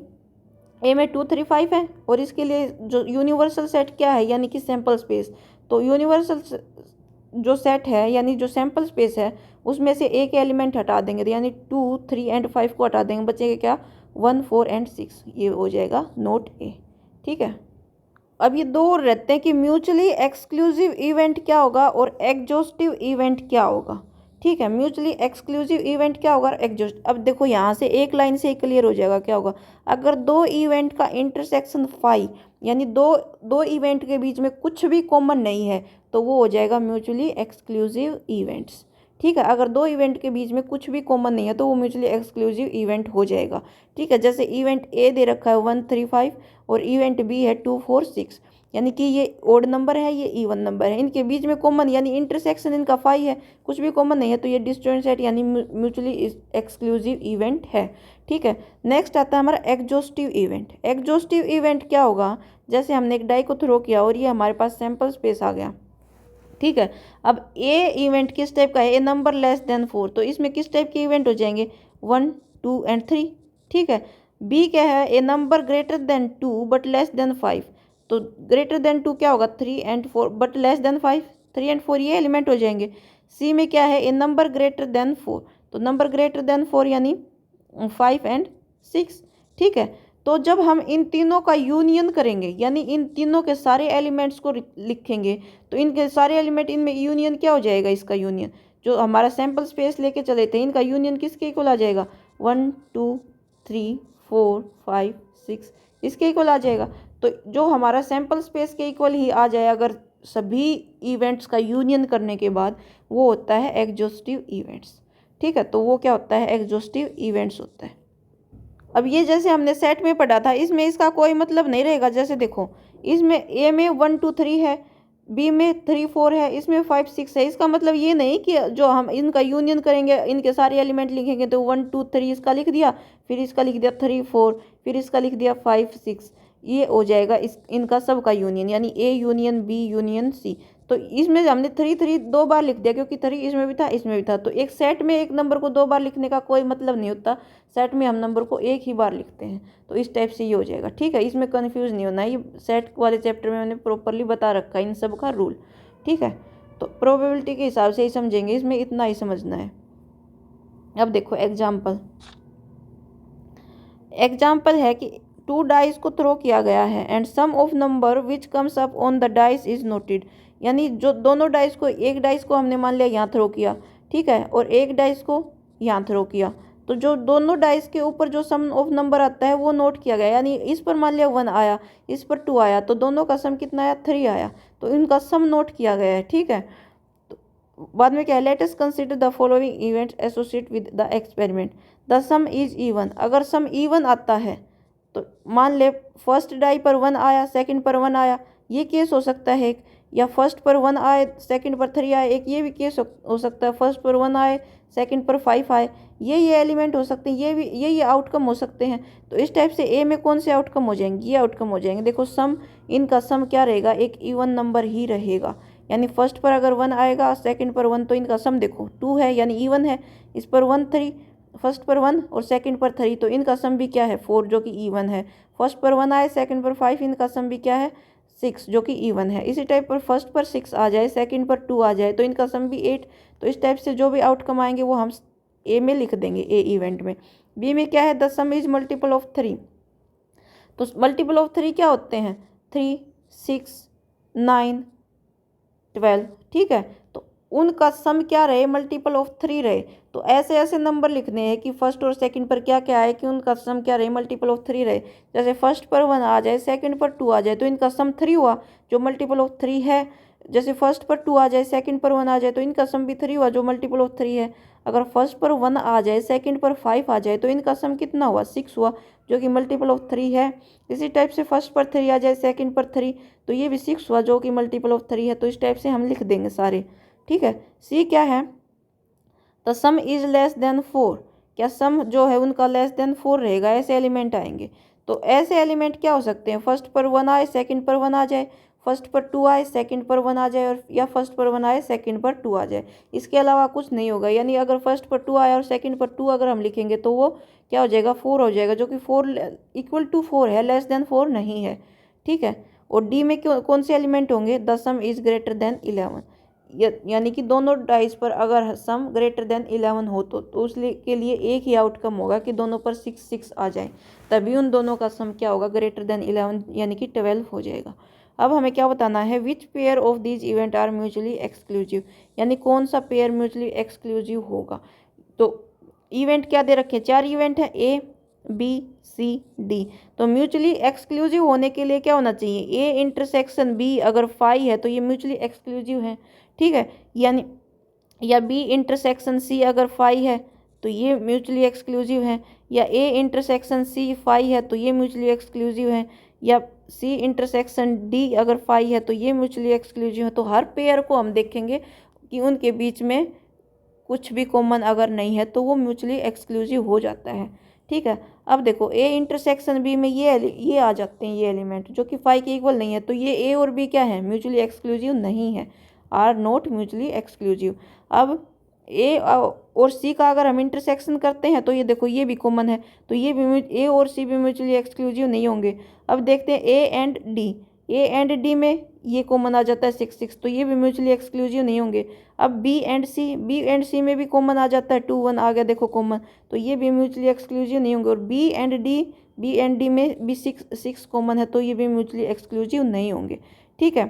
ए में 2 3 5 है, और इसके लिए जो यूनिवर्सल सेट क्या है, यानी कि सैम्पल स्पेस। तो यूनिवर्सल जो सेट है, यानी जो सैम्पल स्पेस है, उसमें से एक एलिमेंट हटा देंगे, तो यानी 2 3 एंड 5 को हटा देंगे, बचेगा क्या, 1 4 एंड 6, ये हो जाएगा नोट ए। ठीक है, अब ये दो रहते हैं कि म्यूचुअली एक्सक्लूसिव इवेंट क्या होगा और एग्जॉस्टिव इवेंट क्या होगा। ठीक है, म्यूचुअली एक्सक्लूसिव इवेंट क्या होगा, एग्जॉस्ट। अब देखो यहाँ से एक लाइन से क्लियर हो जाएगा क्या होगा, अगर दो इवेंट का इंटरसेक्शन फाई, यानी दो इवेंट के बीच में कुछ भी कॉमन नहीं है, तो वो हो जाएगा म्यूचुअली एक्सक्लूसिव इवेंट्स। ठीक है, अगर दो इवेंट के बीच में कुछ भी कॉमन नहीं है तो वो म्यूचुअली एक्सक्लूसिव इवेंट हो जाएगा। ठीक है, जैसे इवेंट ए दे रखा है 1 3 5 और इवेंट बी है 2 4 6, यानी कि ये ओड नंबर है, ये इवन नंबर है, इनके बीच में कॉमन यानी इंटरसेक्शन इनका 5 है, कुछ भी कॉमन नहीं है, तो ये डिस्जॉइंट सेट यानी म्यूचुअली एक्सक्लूसिव इवेंट है। ठीक है, नेक्स्ट आता है हमारा एग्जॉस्टिव इवेंट। एग्जॉस्टिव इवेंट क्या होगा, जैसे हमने एक डाई को थ्रो किया और ये हमारे पास सैम्पल स्पेस आ गया। ठीक है, अब ए इवेंट किस टाइप का है, ए नंबर लेस देन 4, तो इसमें किस टाइप के इवेंट हो जाएंगे, 1 2 एंड 3। ठीक है, बी क्या है, A number greater than 2 but less than 5, तो ग्रेटर देन 2 क्या होगा, 3 and 4 but less than 5, 3 and 4 ये एलिमेंट हो जाएंगे। सी में क्या है, ए नंबर ग्रेटर देन 4, तो नंबर ग्रेटर देन 4 यानी 5 एंड 6। ठीक है, तो जब हम इन तीनों का यूनियन करेंगे, यानी इन तीनों के सारे एलिमेंट्स को लिखेंगे, तो इनके सारे एलिमेंट, इनमें यूनियन क्या हो जाएगा, इसका यूनियन जो हमारा सैम्पल स्पेस लेके चले थे, इनका यूनियन किसके इक्वल आ जाएगा, 1 2 3 4 5 6, इसके इक्वल आ जाएगा। तो जो हमारा सैम्पल स्पेस के इक्वल ही आ जाए अगर सभी इवेंट्स का यूनियन करने के बाद, वो होता है एग्जॉस्टिव इवेंट्स। ठीक है, तो वो क्या होता है, एग्जॉस्टिव इवेंट्स होता है। अब ये जैसे हमने सेट में पढ़ा था, इसमें इसका कोई मतलब नहीं रहेगा। जैसे देखो, इसमें ए में 1 2 3 है, बी में 3 4 है, इसमें 5 6 है, इसका मतलब ये नहीं कि जो हम इनका यूनियन करेंगे, इनके सारे एलिमेंट लिखेंगे, तो 1 2 3 इसका लिख दिया, फिर इसका लिख दिया 3 4, फिर इसका लिख दिया 5 6, ये हो जाएगा इस इनका सब का यूनियन, यानी A union B union C. तो इसमें हमने 3 3 दो बार लिख दिया, क्योंकि 3 इसमें भी था इसमें भी था। तो एक सेट में एक नंबर को दो बार लिखने का कोई मतलब नहीं होता, सेट में हम नंबर को एक ही बार लिखते हैं। तो इस टाइप से ये हो जाएगा। ठीक है, इसमें कन्फ्यूज़ नहीं होना, ये सेट वाले चैप्टर में मैंने प्रॉपरली बता रखा है इन सब का रूल। ठीक है, तो प्रोबेबिलिटी के हिसाब से ही समझेंगे, इसमें इतना ही समझना है। अब देखो एग्जाम्पल है कि 2 डाइस को थ्रो किया गया है and sum of number which comes up on the dice is noted, यानी जो दोनों डाइस को, एक डाइस को हमने मान लिया यहाँ थ्रो किया, ठीक है, और एक डाइस को यहाँ थ्रो किया, तो जो दोनों डाइस के ऊपर जो सम ऑफ नंबर आता है वो नोट किया गया, यानी इस पर मान लिया 1 आया, इस पर 2 आया, तो दोनों का सम कितना आया, 3 आया, तो इनका सम नोट किया गया है। ठीक है, तो बाद में क्या है, let us consider the following events associate with the experiment, the sum is even. अगर सम इवन आता है तो मान ले फर्स्ट डाई पर 1 आया, सेकंड पर 1 आया, ये केस हो सकता है एक, या फर्स्ट पर 1 आए सेकंड पर 3 आए, एक ये भी केस हो सकता है, फर्स्ट पर 1 आए सेकंड पर 5 आए, ये एलिमेंट हो सकते हैं, ये भी ये आउटकम हो सकते हैं। तो इस टाइप से ए में कौन से आउटकम हो जाएंगे, ये आउटकम हो जाएंगे। देखो सम, इनका सम क्या रहेगा, एक इवन नंबर ही रहेगा, यानी फर्स्ट पर अगर 1 आएगा, सेकंड पर 1, तो इनका सम देखो 2 है, यानी इवन है, इस पर 1 3, फर्स्ट पर 1 और सेकंड पर 3, तो इनका सम भी क्या है, 4, जो कि इवन है। फर्स्ट पर 1 आए, सेकंड पर 5, इनका सम भी क्या है, 6, जो कि इवन है। इसी टाइप पर फर्स्ट पर 6 आ जाए, सेकंड पर 2 आ जाए, तो इनका सम भी 8। तो इस टाइप से जो भी आउटकम आएंगे वो हम ए में लिख देंगे, ए इवेंट में। बी में क्या है, the sum is multiple of 3, तो मल्टीपल ऑफ 3 क्या होते हैं, 3 6 9 12। ठीक है, तो उनका सम क्या रहे, मल्टीपल ऑफ 3 रहे। तो ऐसे ऐसे नंबर लिखने हैं कि फर्स्ट और सेकंड पर क्या क्या है कि उनका सम क्या रहे, मल्टीपल ऑफ 3 रहे। जैसे फर्स्ट पर 1 आ जाए, सेकंड पर 2 आ जाए, तो इनका सम 3 हुआ जो मल्टीपल ऑफ 3 है। जैसे फर्स्ट पर 2 आ जाए, सेकंड पर 1 आ जाए, तो इनका सम भी 3 हुआ जो मल्टीपल ऑफ 3 है। अगर फर्स्ट पर 1 आ जाए, सेकंड पर 5 आ जाए, तो इनका सम कितना हुआ, 6 हुआ जो कि मल्टीपल ऑफ 3 है। इसी टाइप से फर्स्ट पर 3 आ जाए, सेकंड पर 3, तो ये भी 6 हुआ जो कि मल्टीपल ऑफ 3 है। तो इस टाइप से हम लिख देंगे सारे। ठीक है। सी क्या है, the sum is less then 4। क्या सम जो है उनका लेस देन 4 रहेगा, ऐसे एलिमेंट आएंगे। तो ऐसे एलिमेंट क्या हो सकते हैं, फर्स्ट पर 1 आए, सेकंड पर 1 आ जाए, फर्स्ट पर 2 आए, सेकंड पर 1 आ जाए, और या फर्स्ट पर 1 आए, सेकंड पर 2 आ जाए। इसके अलावा कुछ नहीं होगा। यानी अगर फर्स्ट पर 2 आया और सेकंड पर 2 अगर हम लिखेंगे तो वो क्या हो जाएगा, 4 हो जाएगा, जो कि 4 इक्वल टू 4 है, लेस देन 4 नहीं है। ठीक है। और डी में कौन से एलिमेंट होंगे, the sum is greater then 11। यानी कि दोनों डाइस पर अगर सम ग्रेटर देन 11 हो तो उसके के लिए एक ही आउटकम होगा कि दोनों पर 6 6 आ जाए, तभी उन दोनों का सम क्या होगा, ग्रेटर देन 11 यानी कि 12 हो जाएगा। अब हमें क्या बताना है, which pair of these event are mutually exclusive, यानी कौन सा पेयर म्यूचुअली एक्सक्लूसिव होगा। तो इवेंट क्या दे रखे, 4 इवेंट है, ए बी सी डी। तो म्यूचुअली एक्सक्लूसिव होने के लिए क्या होना चाहिए, ए इंटरसेक्शन बी अगर फाई है तो ये म्यूचुअली एक्सक्लूसिव है। ठीक है। यानी या बी इंटरसेक्शन सी अगर फाई है तो ये म्यूचुअली एक्सक्लूसिव है, या ए इंटरसेक्शन सी फाई है तो ये म्यूचुअली एक्सक्लूसिव है, या सी इंटरसेक्शन डी अगर फाई है तो ये म्यूचुअली एक्सक्लूसिव है। तो हर पेयर को हम देखेंगे कि उनके बीच में कुछ भी कॉमन अगर नहीं है तो वो म्यूचुअली एक्सक्लूसिव हो जाता है। ठीक है। अब देखो ए इंटरसेक्शन बी में ये आ जाते हैं, ये एलिमेंट जो कि फाई के इक्वल नहीं है, तो ये ए और बी क्या है, म्यूचुअली एक्सक्लूसिव नहीं है, आर नॉट म्यूचुअली एक्सक्लूसिव। अब ए और सी का अगर हम इंटरसेक्शन करते हैं तो ये देखो ये भी कॉमन है, तो ये भी ए और सी भी म्यूचुअली एक्सक्लूसिव नहीं होंगे। अब देखते हैं A and D, A and D में ये कॉमन आ जाता है 6 6, तो ये भी म्यूचुअली एक्सक्लूसिव नहीं होंगे। अब B and C, B and C में भी कॉमन आ जाता है 2 1 आ गया देखो कॉमन, तो ये भी म्यूचुअली एक्सक्लूसिव नहीं होंगे। और बी एंड डी में भी 6 6 कॉमन है, तो ये भी म्यूचुअली एक्सक्लूसिव नहीं होंगे। ठीक है।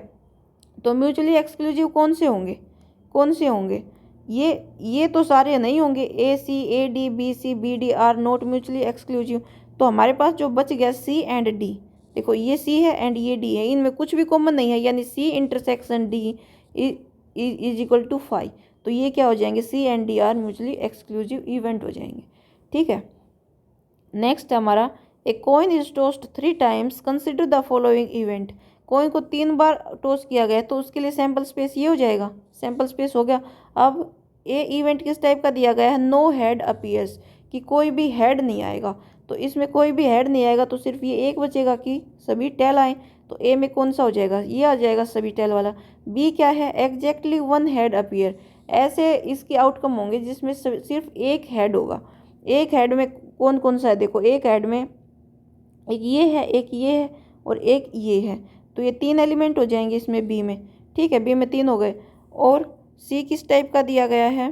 तो म्यूचुअली एक्सक्लूसिव कौन से होंगे, कौन से होंगे, ये तो सारे नहीं होंगे, A C A D B C B D are not mutually exclusive. तो हमारे पास जो बच गया सी एंड डी, देखो ये सी है एंड ये डी है, इनमें कुछ भी कॉमन नहीं है, यानी C intersection D is equal to 5। तो ये क्या हो जाएंगे, C and D are mutually exclusive event हो जाएंगे। ठीक है। नेक्स्ट हमारा, a coin is tossed 3 times, consider the following event. Coin को 3 बार टॉस किया गया तो उसके लिए सैम्पल स्पेस ये हो जाएगा, सैम्पल स्पेस हो गया। अब ए इवेंट किस टाइप का दिया गया है, नो हेड अपीयर्स, कि कोई भी हेड नहीं आएगा। तो इसमें कोई भी हेड नहीं आएगा तो सिर्फ ये एक बचेगा कि सभी टेल आए। तो ए में कौन सा हो जाएगा, ये आ जाएगा सभी टेल वाला। बी क्या है, एग्जैक्टली 1 हेड अपीयर, ऐसे इसके आउटकम होंगे जिसमें सिर्फ एक हेड होगा। एक हेड में कौन कौन सा है, देखो एक हेड में एक ये है, एक ये है और एक ये है, तो ये 3 एलिमेंट हो जाएंगे इसमें बी में। ठीक है। बी में 3 हो गए। और सी किस टाइप का दिया गया है,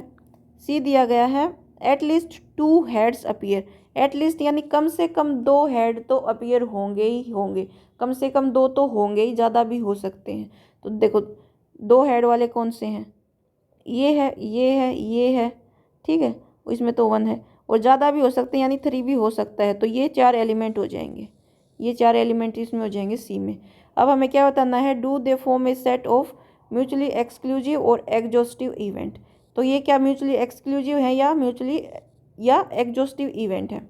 सी दिया गया है एटलीस्ट 2 हेड्स अपीयर। एटलीस्ट यानी कम से कम 2 हेड तो अपीयर होंगे ही होंगे, कम से कम 2 तो होंगे ही, ज़्यादा भी हो सकते हैं। तो देखो 2 हेड वाले कौन से हैं, ये है, ये है, ये है। ठीक है। इसमें तो 1 है, और ज़्यादा भी हो सकते हैं यानी 3 भी हो सकता है। तो ये 4 एलिमेंट हो जाएंगे, ये 4 एलिमेंट इसमें हो जाएंगे सी में। अब हमें क्या बताना है, do they form A set of mutually exclusive और एग्जॉस्टिव इवेंट। तो ये क्या म्यूचुअली एक्सक्लूसिव है या एग्जॉस्टिव इवेंट है।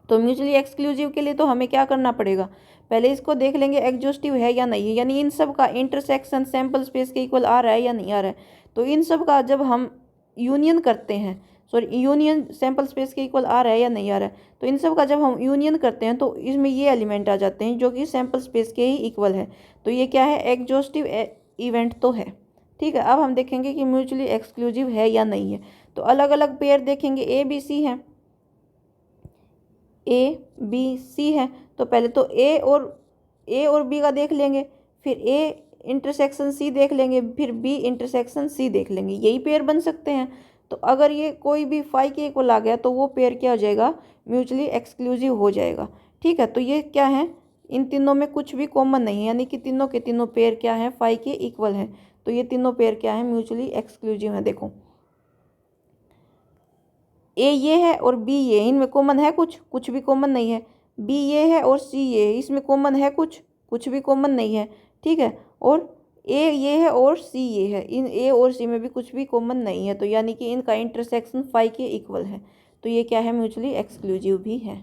तो म्यूचुअली एक्सक्लूसिव के लिए तो हमें क्या करना पड़ेगा, पहले इसको देख लेंगे एग्जॉस्टिव है या नहीं है, यानी इन सब का इंटरसेक्शन सैम्पल स्पेस के इक्वल आ रहा है या नहीं आ रहा है। तो इन सब का जब हम यूनियन करते हैं, सॉरी यूनियन सैम्पल स्पेस के इक्वल आ रहा है या नहीं आ रहा है, तो इन सब का जब हम यूनियन करते हैं तो इसमें ये एलिमेंट आ जाते हैं जो कि सैम्पल स्पेस के ही इक्वल है। तो ये क्या है, एग्जॉस्टिव इवेंट तो है। ठीक है। अब हम देखेंगे कि म्यूचुअली एक्सक्लूसिव है या नहीं है। तो अलग अलग पेयर देखेंगे, ए बी सी है, ए बी सी है। तो पहले तो ए और बी का देख लेंगे, फिर ए इंटरसेक्शन सी देख लेंगे, फिर बी इंटरसेक्शन सी देख लेंगे, यही पेयर बन सकते हैं। तो अगर ये कोई भी फाई के इक्वल आ गया तो वो पेयर क्या हो जाएगा, म्यूचुअली एक्सक्लूसिव हो जाएगा। ठीक है। तो ये क्या है, इन तीनों में कुछ भी कॉमन नहीं है, यानी कि तीनों के तीनों पेयर क्या है, फाई के इक्वल हैं। तो ये तीनों पेयर क्या है, म्यूचुअली एक्सक्लूसिव है। देखो ए ये है और बी ये, इनमें कॉमन है कुछ, कुछ भी कॉमन नहीं है। बी ये है और सी ये है, इसमें कॉमन है कुछ, कुछ भी कॉमन नहीं है। ठीक है, और ए ये है और सी ये है, इन ए और सी में भी कुछ भी कॉमन नहीं है, तो यानी कि इनका इंटरसेक्शन फाई के इक्वल है, तो ये क्या है, म्यूचुअली एक्सक्लूसिव भी है।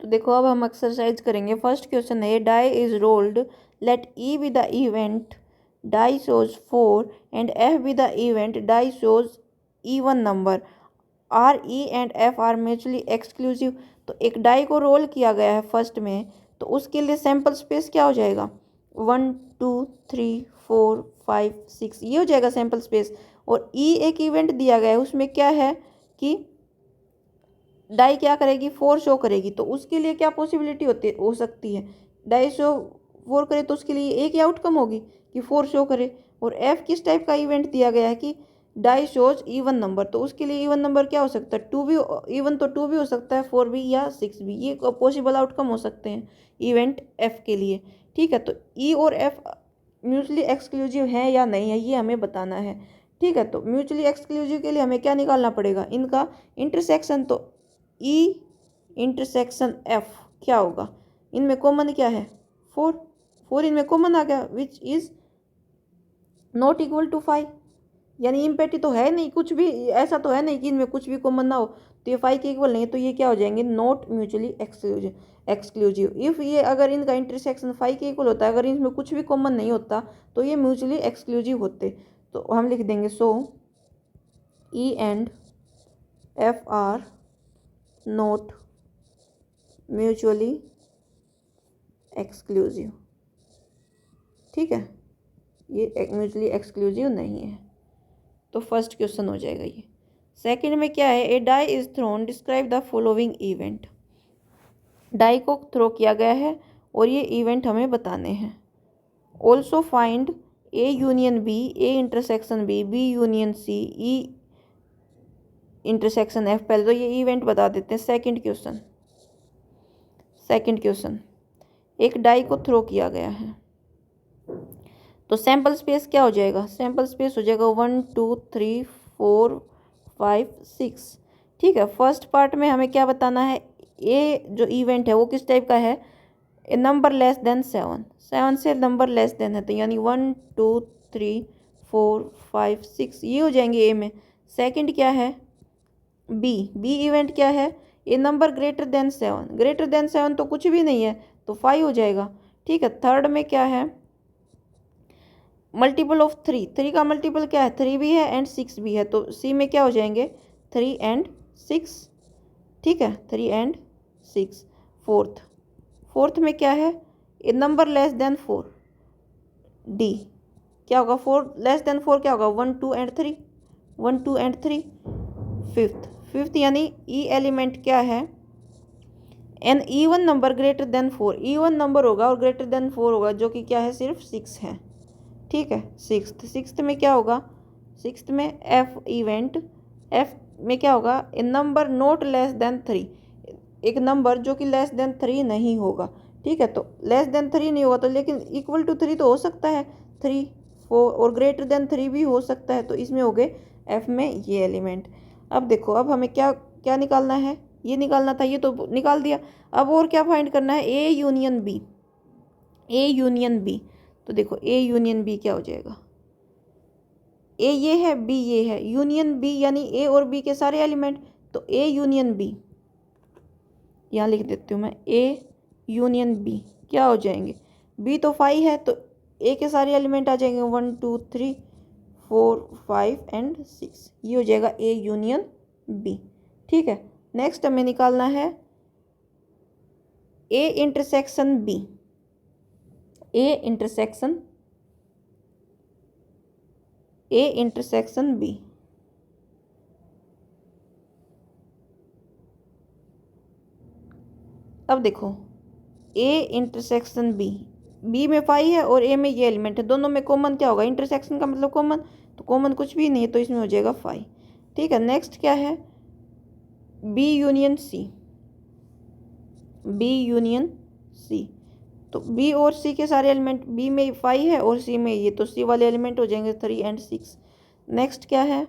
तो देखो अब हम एक्सरसाइज करेंगे। फर्स्ट क्वेश्चन है, die is rolled, let E be the event die shows 4 and F be the event die shows even number, are E and F are mutually exclusive. तो एक डाई को रोल किया गया है first में, तो उसके लिए सैम्पल स्पेस क्या हो जाएगा, 1 2 3 4 5 6, ये हो जाएगा सैम्पल स्पेस। और ई एक इवेंट दिया गया है, उसमें क्या है कि डाई क्या करेगी, 4 शो करेगी, तो उसके लिए क्या पॉसिबिलिटी हो सकती है, डाई शो 4 करे तो उसके लिए एक ही आउटकम होगी कि 4 शो करे। और एफ किस टाइप का इवेंट दिया गया है कि डाई शोज इवन नंबर, तो उसके लिए इवन नंबर क्या हो सकता है, 2 भी, इवन तो 2 भी हो सकता है, 4 भी या 6 भी, ये पॉसिबल आउटकम हो सकते हैं इवेंट एफ के लिए। ठीक है, तो ई और एफ म्यूचुअली एक्सक्लूसिव है या नहीं है, ये हमें बताना है। ठीक है, तो म्यूचुअली एक्सक्लूसिव के लिए हमें क्या निकालना पड़ेगा, इनका इंटरसेक्शन। तो ई इंटरसेक्शन एफ क्या होगा, इनमें कॉमन क्या है, 4, 4 इनमें कॉमन आ गया, which is not equal to 5, यानी इम्पेटी तो है नहीं, कुछ भी ऐसा तो है नहीं कि इनमें कुछ भी कॉमन ना हो, तो ये 5 के इक्वल नहीं है, तो ये क्या हो जाएंगे, नॉट म्यूचुअली एक्सक्लूसिव। इफ़ ये अगर इनका इंटरसेक्शन 5 के इक्वल होता है, अगर इनमें कुछ भी कॉमन नहीं होता, तो ये म्यूचुअली एक्सक्लूसिव होते। तो हम लिख देंगे, so E and F are not mutually exclusive. ठीक है, ये म्यूचुअली एक्सक्लूसिव नहीं है, तो फर्स्ट क्वेश्चन हो जाएगा ये। सेकंड में क्या है, A die is thrown, describe the following event. Die को थ्रो किया गया है और ये इवेंट हमें बताने हैं। Also find A union B, A intersection B, B union C, E intersection F. पहले तो ये इवेंट बता देते हैं। सेकंड क्वेश्चन, एक डाई को थ्रो किया गया है, तो सैम्पल स्पेस क्या हो जाएगा, सैम्पल स्पेस हो जाएगा 1 2 3 4 5 6। ठीक है, फर्स्ट पार्ट में हमें क्या बताना है, ये जो इवेंट है वो किस टाइप का है, ए नंबर लेस देन 7, 7 से नंबर लेस देन है, तो यानी 1 2 3 4 5 6 ये हो जाएंगे ए में। सेकंड क्या है, बी इवेंट क्या है, A number greater than 7, greater than 7 तो कुछ भी नहीं है, तो 5 हो जाएगा। ठीक है, थर्ड में क्या है, मल्टीपल ऑफ 3, 3 का मल्टीपल क्या है, 3 भी है एंड 6 भी है, तो सी में क्या हो जाएंगे, 3 एंड 6। ठीक है, 3 एंड 6। फोर्थ में क्या है, A number less than 4, D क्या होगा, 4 लेस देन 4 क्या होगा, 1 2 एंड 3, 1 2 एंड 3। फिफ्थ यानी ई एलिमेंट क्या है, an even number greater than 4, even number होगा और ग्रेटर देन 4 होगा, जो कि क्या है, सिर्फ 6 है। ठीक है, सिक्स्थ में क्या होगा, सिक्स्थ में एफ इवेंट, एफ में क्या होगा, ए नंबर नॉट लेस देन 3, एक नंबर जो कि लेस देन 3 नहीं होगा। ठीक है, तो लेस देन 3 नहीं होगा तो, लेकिन इक्वल टू 3 तो हो सकता है, 3 4 और ग्रेटर देन 3 भी हो सकता है, तो इसमें हो गए एफ में ये एलिमेंट। अब देखो, अब हमें क्या क्या निकालना है, ये निकालना था, ये तो निकाल दिया। अब और क्या फाइंड करना है, A union B, A union B. तो देखो ए यूनियन बी क्या हो जाएगा, ए ये है बी ये है, यूनियन बी यानी ए और बी के सारे एलिमेंट, तो ए यूनियन बी, यहाँ लिख देती हूँ मैं, ए यूनियन बी क्या हो जाएंगे, बी तो 5 है, तो ए के सारे एलिमेंट आ जाएंगे 1 2 3 4 5 एंड 6, ये हो जाएगा ए यूनियन बी। ठीक है, नेक्स्ट हमें निकालना है A intersection B, A intersection B. अब देखो ए इंटरसेक्शन बी, बी में 5 है और ए में ये एलिमेंट है, दोनों में कॉमन क्या होगा, इंटरसेक्शन का मतलब कॉमन, तो कॉमन कुछ भी नहीं है, तो इसमें हो जाएगा 5। ठीक है, नेक्स्ट क्या है, B union C, B union C. तो बी और सी के सारे एलिमेंट, बी में 5 है और सी में ये, तो सी वाले एलिमेंट हो जाएंगे 3 एंड 6। नेक्स्ट क्या है,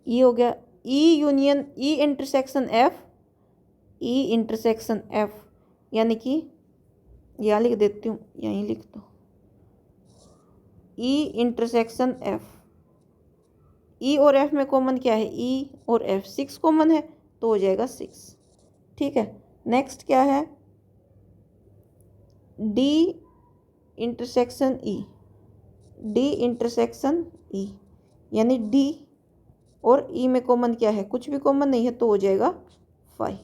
ये हो गया ई यूनियन ई इंटरसेक्शन एफ, ई इंटरसेक्शन एफ, यानी कि यहाँ लिख देती हूँ, यहीं लिख दो, ई इंटरसेक्शन एफ। ई और एफ में कॉमन क्या है, ई और एफ, 6 कॉमन है तो हो जाएगा 6। ठीक है, नेक्स्ट क्या है, D intersection E, D intersection E, यानी डी और ई में कॉमन क्या है, कुछ भी कॉमन नहीं है तो हो जाएगा 5।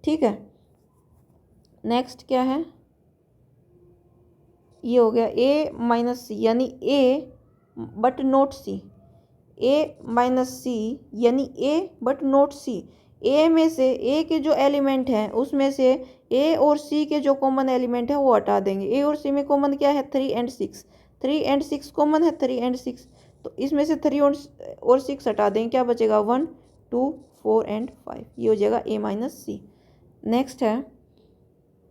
ठीक है, नेक्स्ट क्या है, ये हो गया ए माइनस सी, यानी A but not C, A minus C यानी ए बट नॉट सी। ए में से ए के जो एलिमेंट हैं उसमें से ए और सी के जो कॉमन एलिमेंट है वो हटा देंगे। ए और सी में कॉमन क्या है, 3 एंड 6, 3 एंड 6 कॉमन है, 3 एंड 6, तो इसमें से 3 और 6 हटा देंगे, क्या बचेगा 1 2 4 एंड 5, ये हो जाएगा ए माइनस सी। नेक्स्ट है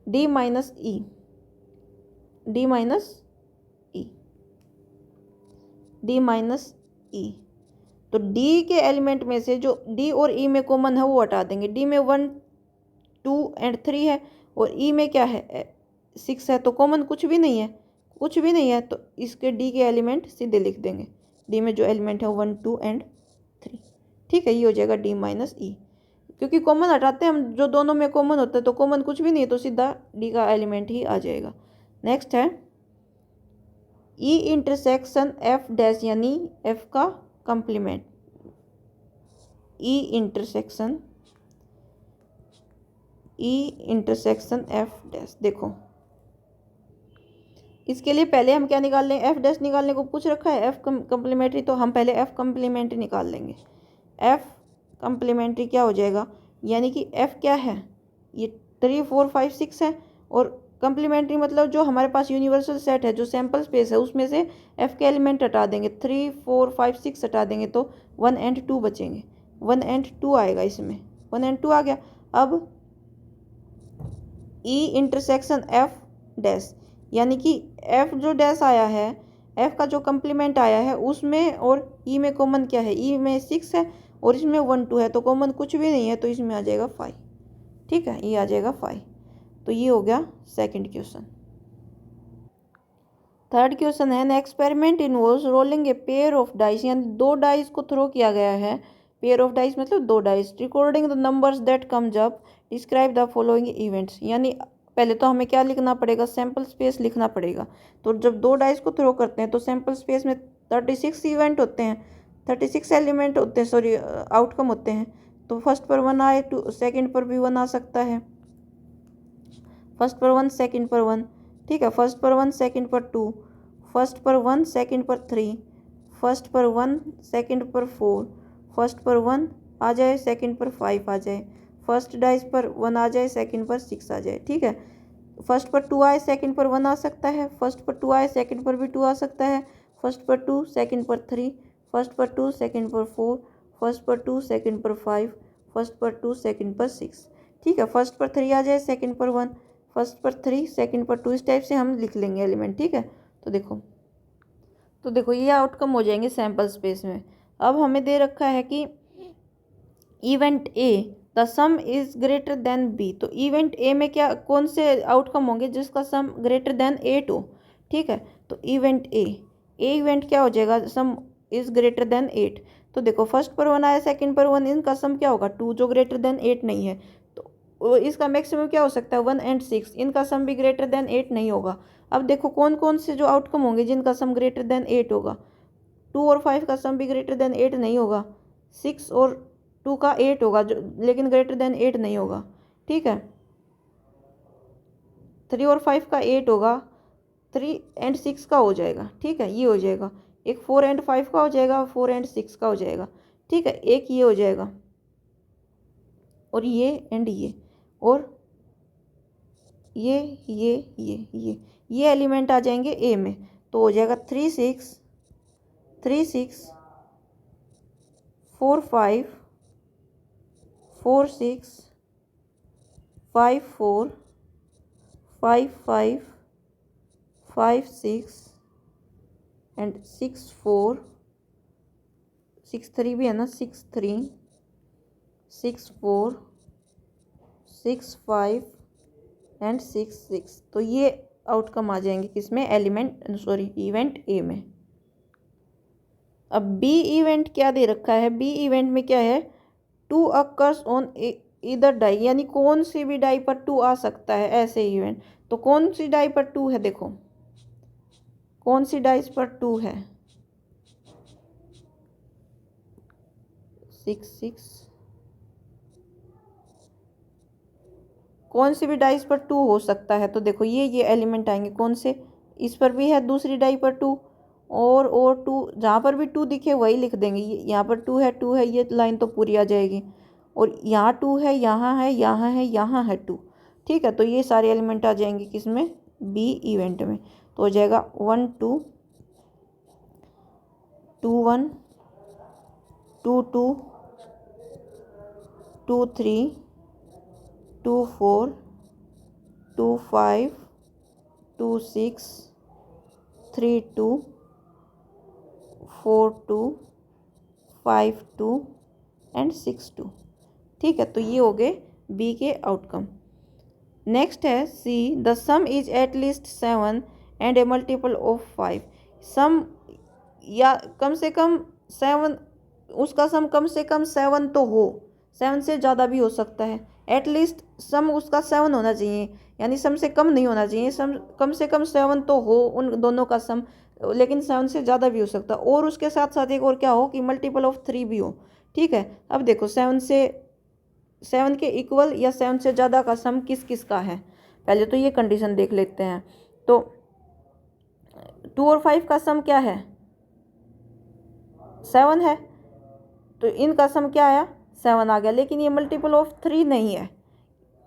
डी माइनस ई, डी माइनस ई, डी माइनस ई, तो डी के एलिमेंट में से जो डी और ई में कॉमन है वो हटा देंगे। डी में 1 2 एंड 3 है और ई में क्या है 6 है, तो कॉमन कुछ भी नहीं है, कुछ भी नहीं है, तो इसके डी के एलिमेंट सीधे लिख देंगे। डी में जो एलिमेंट है 1 2 एंड 3। ठीक है, ये हो जाएगा डी माइनस ई, क्योंकि कॉमन हटाते हैं हम, जो दोनों में कॉमन होता है तो कॉमन कुछ भी नहीं है, तो सीधा डी का एलिमेंट ही आ जाएगा। नेक्स्ट है ई इंटरसेक्शन एफ डैश, यानी एफ का कंप्लीमेंट, ई इंटरसेक्शन, ई इंटरसेक्शन एफ डैश। देखो इसके लिए पहले हम क्या निकाल लें, एफ डैश निकालने को पूछ रखा है, एफ कंप्लीमेंट्री, तो हम पहले एफ कंप्लीमेंट्री निकाल लेंगे। एफ कंप्लीमेंट्री क्या हो जाएगा, यानी कि एफ क्या है, ये 3 4 5 6 है, और कंप्लीमेंट्री मतलब जो हमारे पास यूनिवर्सल सेट है, जो सैम्पल स्पेस है, उसमें से एफ के एलिमेंट हटा देंगे, 3 4 5 6 हटा देंगे तो 1 एंड 2 बचेंगे, 1 एंड 2 आएगा इसमें, 1 एंड 2 आ गया। अब ई इंटरसेक्शन एफ डैश, यानी कि एफ जो डैश आया है, एफ का जो कंप्लीमेंट आया है उसमें और ई में कॉमन क्या है, ई में 6 है और इसमें 1 2 है, तो कॉमन कुछ भी नहीं है, तो इसमें आ जाएगा 5। ठीक है, ये आ जाएगा 5। तो ये हो गया सेकंड क्वेश्चन। थर्ड क्वेश्चन है, an experiment involves rolling a pair of dice, यानी 2 डाइस को थ्रो किया गया है, पेयर ऑफ डाइस मतलब 2 dice, recording the numbers that comes up, describe the following events. यानी पहले तो हमें क्या लिखना पड़ेगा, सैम्पल स्पेस लिखना पड़ेगा। तो जब 2 डाइस को थ्रो करते हैं तो सैम्पल स्पेस में 36 इवेंट होते हैं, 36 एलिमेंट होते हैं, सॉरी आउटकम होते हैं। तो फर्स्ट पर 1 आए, सेकेंड पर भी 1 आ सकता है, फर्स्ट पर 1 सेकेंड पर 1, ठीक है, फर्स्ट पर 1 सेकेंड पर 2, फर्स्ट पर 1 सेकेंड पर 3, फर्स्ट पर 1 सेकेंड पर 4, फर्स्ट पर 1 आ जाए, सेकेंड पर 5 आ जाए, फर्स्ट डाइस पर 1 आ जाए, सेकेंड पर 6 आ जाए। ठीक है, फर्स्ट पर 2 आए, सेकेंड पर 1 आ सकता है, फर्स्ट पर 2 आए, सेकेंड पर भी 2 आ सकता है, फर्स्ट पर 2 सेकेंड पर 3, फर्स्ट पर 2 सेकेंड पर 4, फर्स्ट पर 2 सेकेंड पर 5, फर्स्ट पर 2 सेकेंड पर 6। ठीक है, फर्स्ट पर 3 आ जाए, सेकेंड पर 1, फर्स्ट पर 3 सेकेंड पर 2, इस टाइप से हम लिख लेंगे एलिमेंट। ठीक है, तो देखो ये आउटकम हो जाएंगे सैम्पल स्पेस में। अब हमें दे रखा है कि event A the sum is greater than B, तो इवेंट ए में क्या कौन से आउटकम होंगे जिसका सम ग्रेटर देन 8 हो। ठीक है, तो इवेंट ए इवेंट क्या हो जाएगा, सम इज ग्रेटर देन 8। तो देखो फर्स्ट पर 1 आया, सेकंड पर 1, इनका सम क्या होगा 2, जो ग्रेटर देन 8 नहीं है, तो इसका मैक्सिमम क्या हो सकता है 1 एंड 6, इनका सम भी ग्रेटर देन 8 नहीं होगा। अब देखो कौन कौन से जो आउटकम होंगे जिनका सम ग्रेटर देन 8 होगा, 2 और 5 का सम भी ग्रेटर देन 8 नहीं होगा, 6 और 2 का 8 होगा जो, लेकिन ग्रेटर देन 8 नहीं होगा। ठीक है, 3 और 5 का 8 होगा, 3 एंड 6 का हो जाएगा। ठीक है, ये हो जाएगा, एक 4 एंड 5 का हो जाएगा, 4 एंड 6 का हो जाएगा। ठीक है, एक ये हो जाएगा और ये एंड ये, और ये एलिमेंट आ जाएंगे ए में, तो हो जाएगा 3 6 3 6 4 5 4 6 5 4 5 5 5 6 एंड 6 4 6 3 भी है ना, 6 3 6 4 6 5 एंड 6 6। तो ये आउटकम आ जाएंगे किसमें, इवेंट ए में। अब बी इवेंट क्या दे रखा है, बी इवेंट में क्या है, 2 अकर्स ऑन इधर डाई, यानी कौन सी भी डाई पर 2 आ सकता है ऐसे इवेंट। तो कौन सी डाई पर 2 है, देखो कौन सी डाइस पर 2 है, 6 6, कौन सी भी डाइस पर 2 हो सकता है। तो देखो ये एलिमेंट आएंगे कौन से, इस पर भी है दूसरी डाई पर 2, और 2 जहाँ पर भी 2 दिखे वही लिख देंगे। यहाँ पर 2 है, ये लाइन तो पूरी आ जाएगी। और यहाँ 2 है, यहाँ है, यहाँ है, यहाँ है 2। ठीक है, तो ये सारे एलिमेंट आ जाएंगे किसमें, बी इवेंट में। तो हो जाएगा 1 2 2 1 2 2 2 3 2 4 2 5 2 6 3 2 4 2 5 2 एंड 6 2। ठीक है, तो ये हो गए बी के आउटकम। नेक्स्ट है C, the sum is at least 7 and a multiple of 5। Sum या कम से कम 7, उसका सम कम से कम 7 तो हो, 7 से ज़्यादा भी हो सकता है। एट लीस्ट सम उसका 7 होना चाहिए, यानी सम से कम नहीं होना चाहिए, सम कम से कम 7 तो हो उन दोनों का सम, लेकिन 7 से ज़्यादा भी हो सकता है। और उसके साथ साथ एक और क्या हो कि मल्टीपल ऑफ 3 भी हो। ठीक है, अब देखो 7 के इक्वल या 7 से ज़्यादा का सम किस किस का है, पहले तो ये कंडीशन देख लेते हैं। तो 2 और 5 का सम क्या है, 7 है, तो इनका सम क्या आया, 7 आ गया। लेकिन ये मल्टीपल ऑफ 3 नहीं है,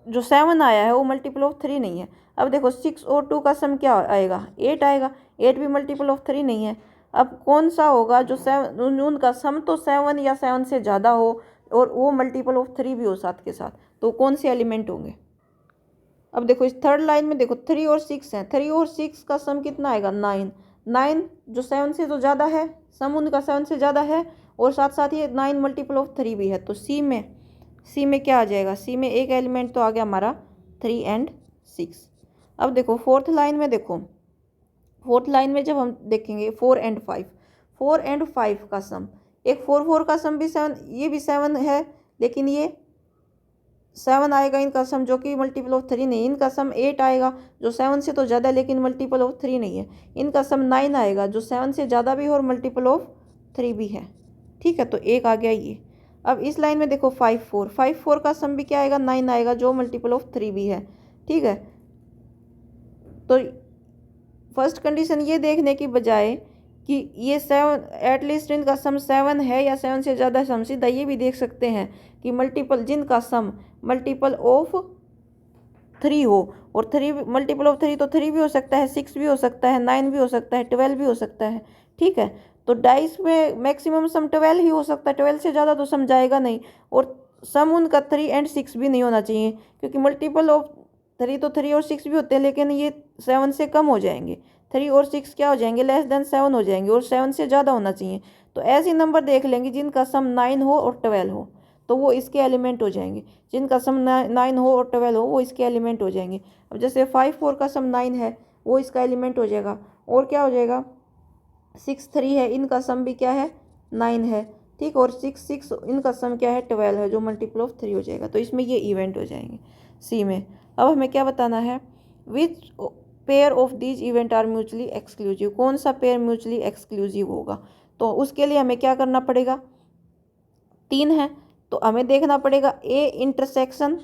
जो 7 आया है वो मल्टीपल ऑफ 3 नहीं है। अब देखो 6 और 2 का सम क्या आएगा, 8 आएगा, 8 भी मल्टीपल ऑफ 3 नहीं है। अब कौन सा होगा जो 7, उनका सम तो 7 या 7 से ज़्यादा हो और वो मल्टीपल ऑफ 3 भी हो साथ के साथ, तो कौन से एलिमेंट होंगे। अब देखो इस थर्ड लाइन में देखो 3 और 6 हैं, 3 और 6 का सम कितना आएगा, 9। 9 जो 7 से तो ज़्यादा है, सम उनका 7 से ज़्यादा है, और साथ साथ ये 9 मल्टीपल ऑफ 3 भी है। तो सी में क्या आ जाएगा, सी में एक एलिमेंट तो आ गया हमारा 3 एंड 6। अब देखो फोर्थ लाइन में, देखो फोर्थ लाइन में जब हम देखेंगे 4 एंड 5, 4 एंड 5 का सम, एक 4 4 का सम भी 7, ये भी 7 है, लेकिन ये 7 आएगा इनका सम जो कि मल्टीपल ऑफ 3 नहीं। इनका सम 8 आएगा जो 7 से तो ज़्यादा लेकिन मल्टीपल ऑफ 3 नहीं है। इनका सम 9 आएगा जो 7 से ज़्यादा भी है और मल्टीपल ऑफ 3 भी है। ठीक है, तो एक आ गया ये। अब इस लाइन में देखो 5 4, 5 4 का सम भी क्या आएगा, 9 आएगा जो मल्टीपल ऑफ 3 भी है। ठीक है, तो फर्स्ट कंडीशन ये देखने की बजाय कि ये 7 एटलीस्ट इनका सम 7 है या 7 से ज़्यादा, सम सीधा ये भी देख सकते हैं कि मल्टीपल जिनका सम मल्टीपल ऑफ 3 हो, और 3 मल्टीपल ऑफ 3 तो 3 भी हो सकता है, 6 भी हो सकता है, 9 भी हो सकता है, 12 भी हो सकता है। ठीक है, तो डाइस में मैक्सिमम सम 12 ही हो सकता है, 12 से ज़्यादा तो सम जाएगा नहीं, और सम उनका 3 एंड 6 भी नहीं होना चाहिए, क्योंकि मल्टीपल ऑफ 3 तो 3 और 6 भी होते हैं, लेकिन ये 7 से कम हो जाएंगे। 3 और 6 क्या हो जाएंगे, लेस देन 7 हो जाएंगे, और 7 से ज़्यादा होना चाहिए। तो ऐसे नंबर देख लेंगे जिनका सम 9 हो और 12 हो, तो वो इसके एलिमेंट हो जाएंगे। जिनका सम 9 हो और 12 हो वो इसके एलिमेंट हो जाएंगे। अब जैसे 5 4 का सम 9 है, वो इसका एलिमेंट हो जाएगा। और क्या हो जाएगा, 6 3 है, इनका सम भी क्या है, 9 है। ठीक, और 6 6 इनका सम क्या है, 12 है, जो मल्टीपल ऑफ 3 हो जाएगा। तो इसमें ये इवेंट हो जाएंगे सी में। अब हमें क्या बताना है, which pair of these event are mutually exclusive, कौन सा पेयर म्यूचुअली एक्सक्लूसिव होगा। तो उसके लिए हमें क्या करना पड़ेगा, 3 है तो हमें देखना पड़ेगा ए इंटरसेक्शन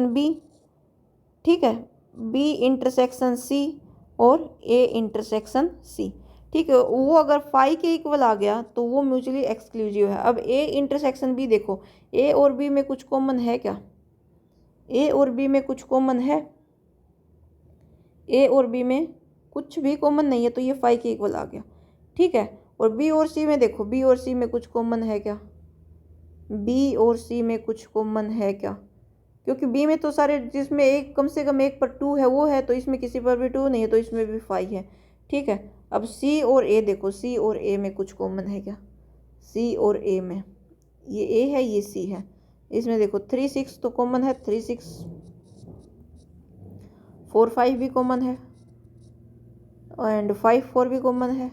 बी, ठीक है, बी इंटरसेक्शन सी और ए इंटरसेक्शन सी। ठीक है, वो अगर 5 के इक्वल आ गया तो वो म्यूचुअली एक्सक्लूसिव है। अब ए इंटरसेक्शन बी देखो, ए और बी में कुछ कॉमन है क्या, ए और बी में कुछ कॉमन है, ए और बी में कुछ भी कॉमन नहीं है, तो ये 5 के इक्वल आ गया। ठीक है, और बी और सी में देखो, बी और सी में कुछ कॉमन है क्या, बी और सी में कुछ कॉमन है क्या, क्योंकि बी में तो सारे जिसमें एक कम से कम एक पर 2 है वो है, तो इसमें किसी पर भी 2 नहीं है, तो इसमें भी 5 है। ठीक है, अब सी और ए देखो, सी और ए में कुछ कॉमन है क्या? सी और ए में, ये ए है ये सी है, इसमें देखो 3 6 तो कॉमन है, 3 6 4 5 भी कॉमन है, एंड 5 4 भी कॉमन है,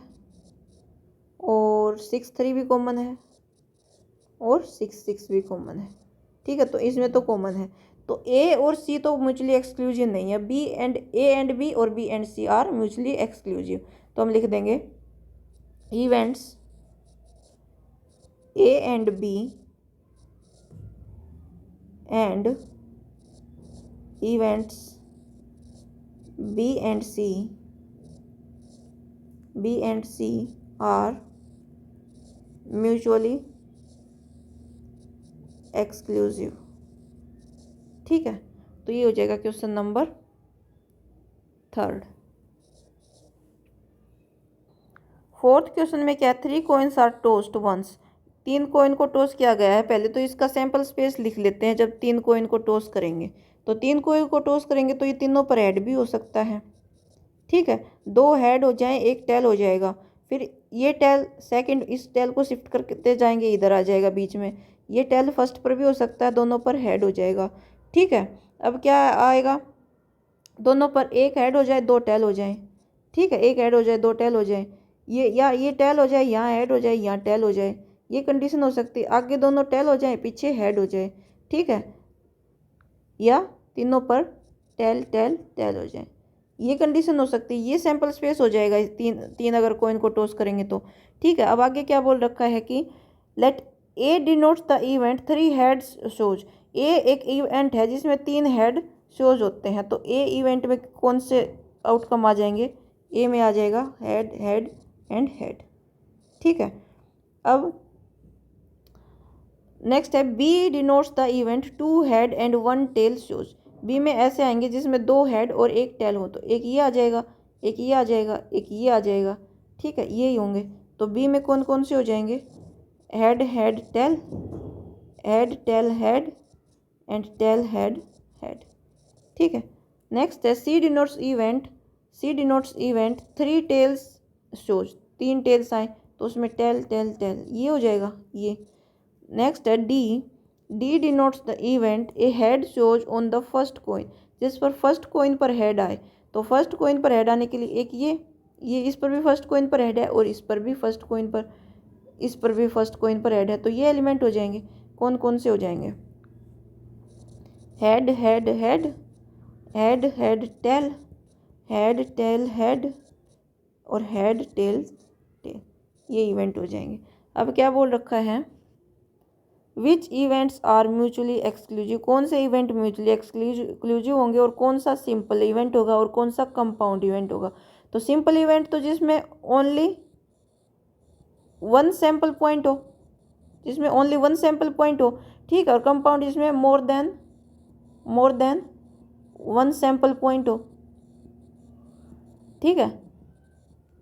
और 6 3 भी कॉमन है, और 6 6 भी कॉमन है। ठीक है, तो इसमें तो कॉमन है, तो ए और सी तो म्यूचुअली एक्सक्लूसिव नहीं है। B and A and B और B and C are mutually exclusive. तो हम लिख देंगे events A and B and events B and C are mutually exclusive. ठीक है, तो ये हो जाएगा क्वेश्चन नंबर 3। फोर्थ क्वेश्चन में क्या है? 3 coins are tossed once. 3 coin को टॉस किया गया है। पहले तो इसका सैंपल स्पेस लिख लेते हैं। जब 3 कॉइन को टॉस करेंगे, तो 3 कॉइन को टॉस करेंगे तो ये तीनों पर हेड भी हो सकता है। ठीक है, 2 हेड हो जाए, 1 टेल हो जाएगा। फिर ये टेल सेकंड, इस टेल को शिफ्ट करते जाएंगे, इधर आ जाएगा बीच में। ये टेल फर्स्ट पर भी हो सकता है, दोनों पर हेड हो जाएगा। ठीक है, अब क्या आएगा? दोनों पर 1 हेड हो जाए, 2 टेल हो जाए। ठीक है, 1 हेड हो जाए, 2 टेल हो जाए। ये या ये टेल हो जाए, यहाँ हेड हो जाए, यहाँ टेल हो जाए। ये कंडीशन हो सकती है। आगे दोनों टेल हो जाए, पीछे हेड हो जाए। ठीक है, या तीनों पर टेल टेल टेल हो जाए, ये कंडीशन हो सकती है। ये सैंपल स्पेस हो जाएगा तीन अगर कॉइन को टॉस करेंगे तो। ठीक है, अब आगे क्या बोल रखा है कि let A denotes the event 3 heads shows. A एक इवेंट है जिसमें 3 हेड शोज होते हैं, तो ए इवेंट में कौन से आउटकम आ जाएंगे? ए में आ जाएगा हेड हेड एंड हेड। ठीक है, अब नेक्स्ट है B denotes the event 2 head and 1 tail shows. B में ऐसे आएंगे जिसमें 2 हेड और 1 टेल हो, तो एक ये आ जाएगा, एक ये आ जाएगा, एक ये आ जाएगा। ठीक है, ये ही होंगे। तो बी में कौन कौन से हो जाएंगे? Head head tail, head tail head and tail head head. ठीक है, नेक्स्ट है C denotes event 3 tails shows. 3 tails आए तो उसमें टेल टेल टेल, ये हो जाएगा ये। नेक्स्ट है D denotes the event A head shows on the first coin. जिस पर फर्स्ट कॉइन पर हेड आए, तो फर्स्ट कॉइन पर हेड आने के लिए एक ये इस पर भी फर्स्ट कॉइन पर हेड है, और इस पर भी फर्स्ट कॉइन पर, इस पर भी फर्स्ट कॉइन पर हेड है, तो ये एलिमेंट हो जाएंगे। कौन कौन से हो जाएंगे? Head head head, head head tail, head tail head, और हेड टेल टेल, ये इवेंट हो जाएंगे। अब क्या बोल रखा है? विच इवेंट्स आर म्यूचुअली एक्सक्लूसिव। कौन से इवेंट म्यूचुअली एक्सक्लूसिव होंगे, और कौन सा सिंपल इवेंट होगा, और कौन सा कंपाउंड इवेंट होगा? तो सिंपल इवेंट तो जिसमें ओनली 1 सैंपल पॉइंट हो, जिसमें ओनली 1 सैंपल पॉइंट हो। ठीक है, और कंपाउंड जिसमें मोर देन 1 सैंपल पॉइंट हो। ठीक है,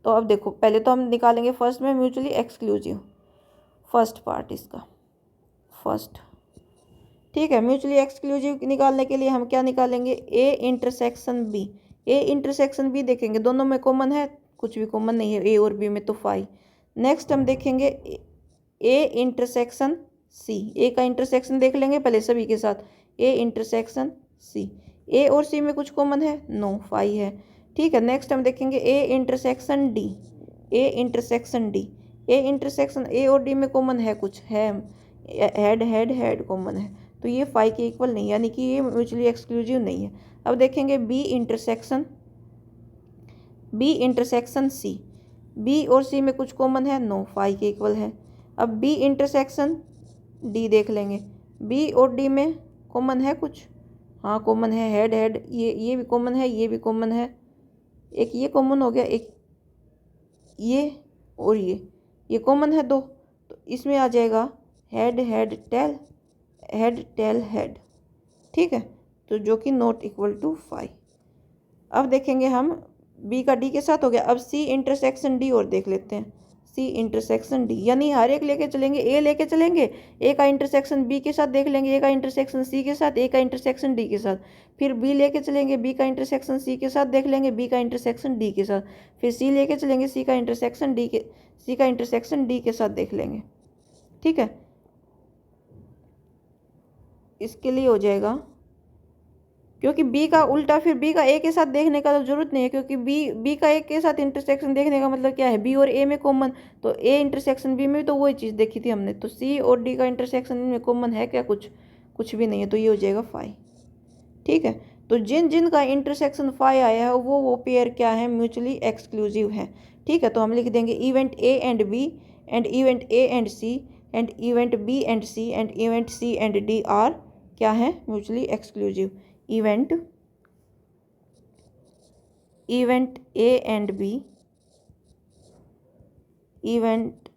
तो अब देखो, पहले तो हम निकालेंगे फर्स्ट में म्यूचुअली एक्सक्लूसिव, फर्स्ट पार्ट इसका फर्स्ट। ठीक है, म्यूचुअली एक्सक्लूसिव निकालने के लिए हम क्या निकालेंगे? A intersection B. A intersection B देखेंगे, दोनों में कॉमन है, कुछ भी कॉमन नहीं है ए और बी में, तो 5। नेक्स्ट हम देखेंगे ए इंटरसेक्शन सी। ए का इंटरसेक्शन देख लेंगे पहले सभी के साथ। ए इंटरसेक्शन सी, ए और सी में कुछ कॉमन है? नो, 5 है। ठीक है, नेक्स्ट हम देखेंगे A intersection D. A intersection D, A intersection A और डी में कॉमन है कुछ? है, हेड हेड हेड कॉमन है, तो ये 5 के इक्वल नहीं, यानी कि ये म्यूचुअली एक्सक्लूसिव नहीं है। अब देखेंगे बी इंटरसेक्शन सी। बी और सी में कुछ कॉमन है? नो, 5 के इक्वल है। अब बी इंटरसेक्शन डी देख लेंगे, बी और डी में कॉमन है कुछ? हाँ, कॉमन है, हेड हेड, ये भी कॉमन है, ये भी कॉमन है, एक ये कॉमन हो गया, एक ये और ये कॉमन है 2, तो इसमें आ जाएगा head head tail, head tail head. ठीक है, तो जो कि नॉट इक्वल टू 5। अब देखेंगे हम बी का डी के साथ हो गया। अब सी इंटरसेक्शन डी और देख लेते हैं। सी इंटरसेक्शन डी, यानी हर एक लेके चलेंगे, ए लेके चलेंगे, ए का इंटरसेक्शन बी के साथ देख लेंगे, ए का इंटरसेक्शन सी के साथ, ए का इंटरसेक्शन डी के साथ, फिर बी लेके चलेंगे, बी का इंटरसेक्शन सी के साथ देख लेंगे, बी का इंटरसेक्शन डी के साथ, फिर सी लेके चलेंगे, सी का इंटरसेक्शन डी के साथ देख लेंगे। ठीक है, इसके लिए हो जाएगा, क्योंकि बी का उल्टा फिर बी का ए के साथ देखने का तो जरूरत नहीं है, क्योंकि बी का ए के साथ इंटरसेक्शन देखने का मतलब क्या है, बी और ए में कॉमन, तो ए इंटरसेक्शन बी में तो वही चीज़ देखी थी हमने, तो सी और डी का इंटरसेक्शन में कॉमन है क्या, कुछ भी नहीं है, तो ये हो जाएगा फाई। ठीक है, तो जिन जिन का इंटरसेक्शन फाई आया है वो पेयर क्या है, म्यूचुअली एक्सक्लूसिव है। ठीक है, तो हम लिख देंगे event A and B and event A and C and event B and C and event C and D are क्या है, mutually exclusive. Event A and B, event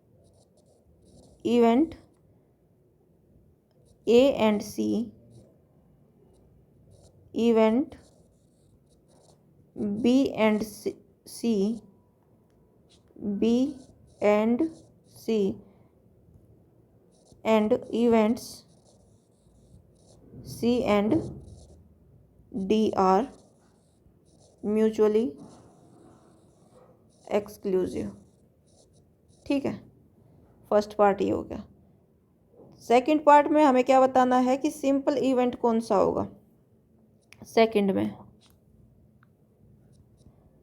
A and C, event B and C, and events C and D are mutually exclusive. ठीक है, first part ये हो गया। Second part में हमें क्या बताना है कि सिंपल इवेंट कौन सा होगा सेकंड में।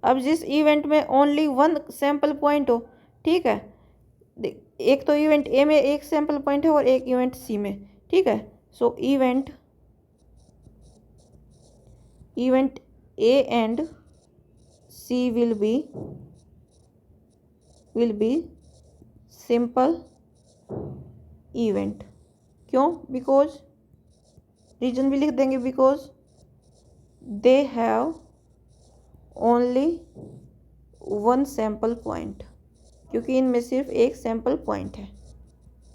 अब जिस इवेंट में ओनली वन सैंपल पॉइंट हो, ठीक है, एक तो इवेंट ए में एक सैंपल पॉइंट है और एक इवेंट सी में। ठीक है, so event A and C will be simple event। क्यों? बिकॉज रीजन भी लिख देंगे, because they have only one sample point, क्योंकि इनमें सिर्फ एक सैंपल पॉइंट है।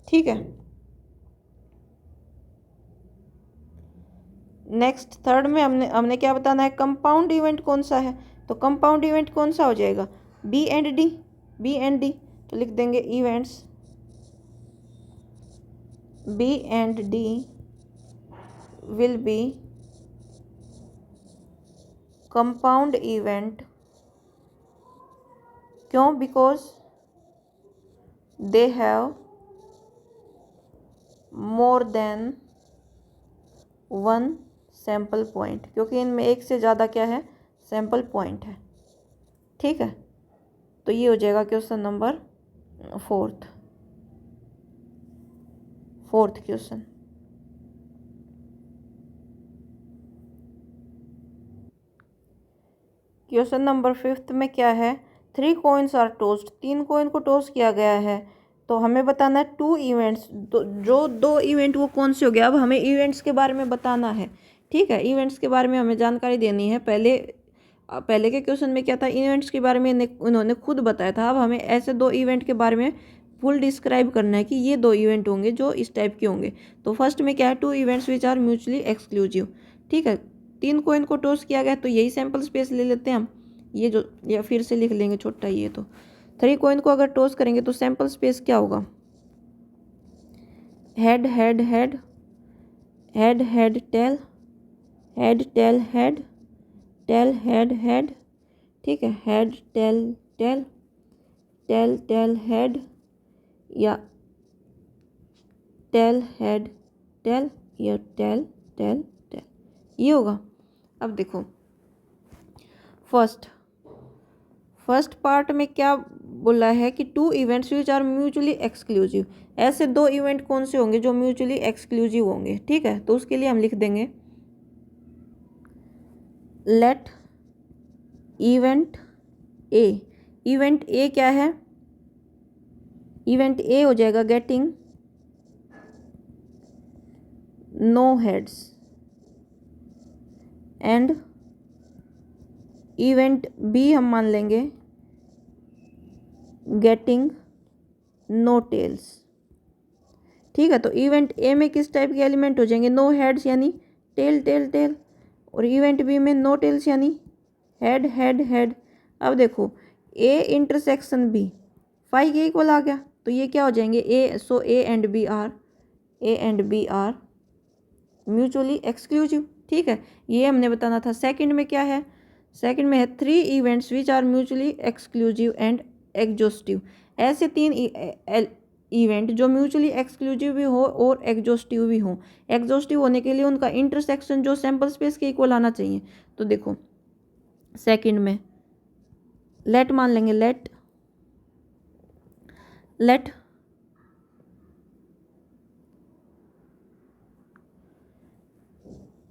ठीक है, नेक्स्ट थर्ड में हमने क्या बताना है, कंपाउंड इवेंट कौन सा है, तो कंपाउंड इवेंट कौन सा हो जाएगा, बी एंड डी, तो लिख देंगे events B and D will be compound event. क्यों? Because they have more than one sample point, क्योंकि इनमें एक से ज़्यादा क्या है, सैंपल पॉइंट है। ठीक है, तो ये हो जाएगा question number fourth question. Question number fifth में क्या है, 3 कॉइन्स आर टॉस्ड, 3 कॉइन को टॉस किया गया है, तो हमें बताना है 2 इवेंट्स, जो 2 इवेंट वो कौन से हो गया। अब हमें इवेंट्स के बारे में बताना है। ठीक है, इवेंट्स के बारे में हमें जानकारी देनी है। पहले के क्वेश्चन में क्या था, इवेंट्स के बारे में उन्होंने खुद बताया था। अब हमें ऐसे 2 इवेंट के बारे में फुल डिस्क्राइब करना है कि ये 2 इवेंट होंगे जो इस टाइप के होंगे। तो फर्स्ट में क्या है, 2 events which are mutually exclusive. ठीक है, 3 कॉइन को टॉस किया गया, तो यही सैंपल स्पेस ले लेते हैं हम, ये जो, या फिर से लिख लेंगे छोटा ये, तो 3 कॉइन को अगर टॉस करेंगे तो सैंपल स्पेस क्या होगा, head head head head head tail head tail head tail head head. ठीक है, head tail tail tail tail head या टेल हेड टेल या टेल टेल टेल, ये होगा। अब देखो फर्स्ट पार्ट में क्या बोला है कि 2 events which are mutually exclusive, ऐसे 2 इवेंट कौन से होंगे जो म्यूचुअली एक्सक्लूसिव होंगे। ठीक है, तो उसके लिए हम लिख देंगे लेट इवेंट ए क्या है, इवेंट ए हो जाएगा getting no heads, and event B हम मान लेंगे गेटिंग नो टेल्स। ठीक है, तो इवेंट ए में किस टाइप के एलिमेंट हो जाएंगे, नो हेड्स यानी टेल टेल टेल, और इवेंट बी में नो टेल्स यानी हेड हेड हेड। अब देखो ए इंटरसेक्शन बी, फाई के इक्वल आ गया, तो ये क्या हो जाएंगे A, so A and B are mutually exclusive. ठीक है, ये हमने बताना था। सेकंड में क्या है, सेकंड में है 3 events which are mutually exclusive and exhaustive. ऐसे 3 इवेंट जो म्यूचुअली एक्सक्लूसिव भी हो और एग्जॉस्टिव भी हो। एग्जॉस्टिव होने के लिए उनका इंटरसेक्शन जो सैंपल स्पेस के इक्वल आना चाहिए। तो देखो सेकंड में लेट मान लेंगे, लेट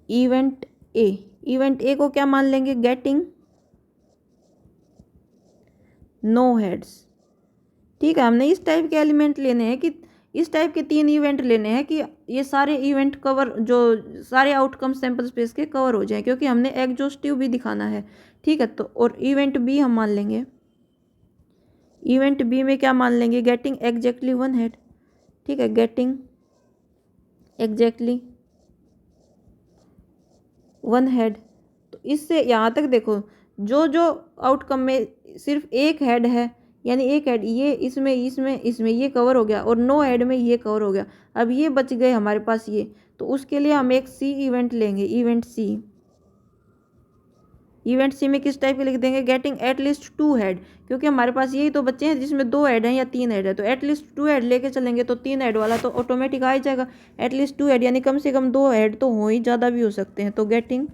इवेंट ए को क्या मान लेंगे, गेटिंग नो हेड्स। ठीक है, हमने इस टाइप के एलिमेंट लेने हैं कि इस टाइप के 3 इवेंट लेने हैं कि ये सारे इवेंट कवर, जो सारे आउटकम सैंपल स्पेस के कवर हो जाए, क्योंकि हमने एग्जॉस्टिव भी दिखाना है। ठीक है, तो और इवेंट बी हम मान लेंगे, इवेंट बी में क्या मान लेंगे, गेटिंग एग्जैक्टली 1 हेड। ठीक है, गेटिंग एग्जैक्टली 1 हेड। तो इससे यहाँ तक देखो, जो जो आउटकम में सिर्फ एक हेड है, यानी एक हेड ये इसमें ये कवर हो गया, और 9 हेड में ये कवर हो गया। अब ये बच गए हमारे पास ये, तो उसके लिए हम एक सी इवेंट लेंगे, इवेंट सी में किस टाइप के लिख देंगे, गेटिंग एटलीस्ट 2 हेड, क्योंकि हमारे पास यही तो बच्चे हैं जिसमें 2 हेड हैं या 3 हेड है, तो एटलीस्ट 2 हेड लेके चलेंगे, तो 3 हेड वाला तो ऑटोमेटिक आ जाएगा। एटलीस्ट 2 हेड यानी कम से कम 2 हेड तो हो ही, ज़्यादा भी हो सकते हैं, तो गेटिंग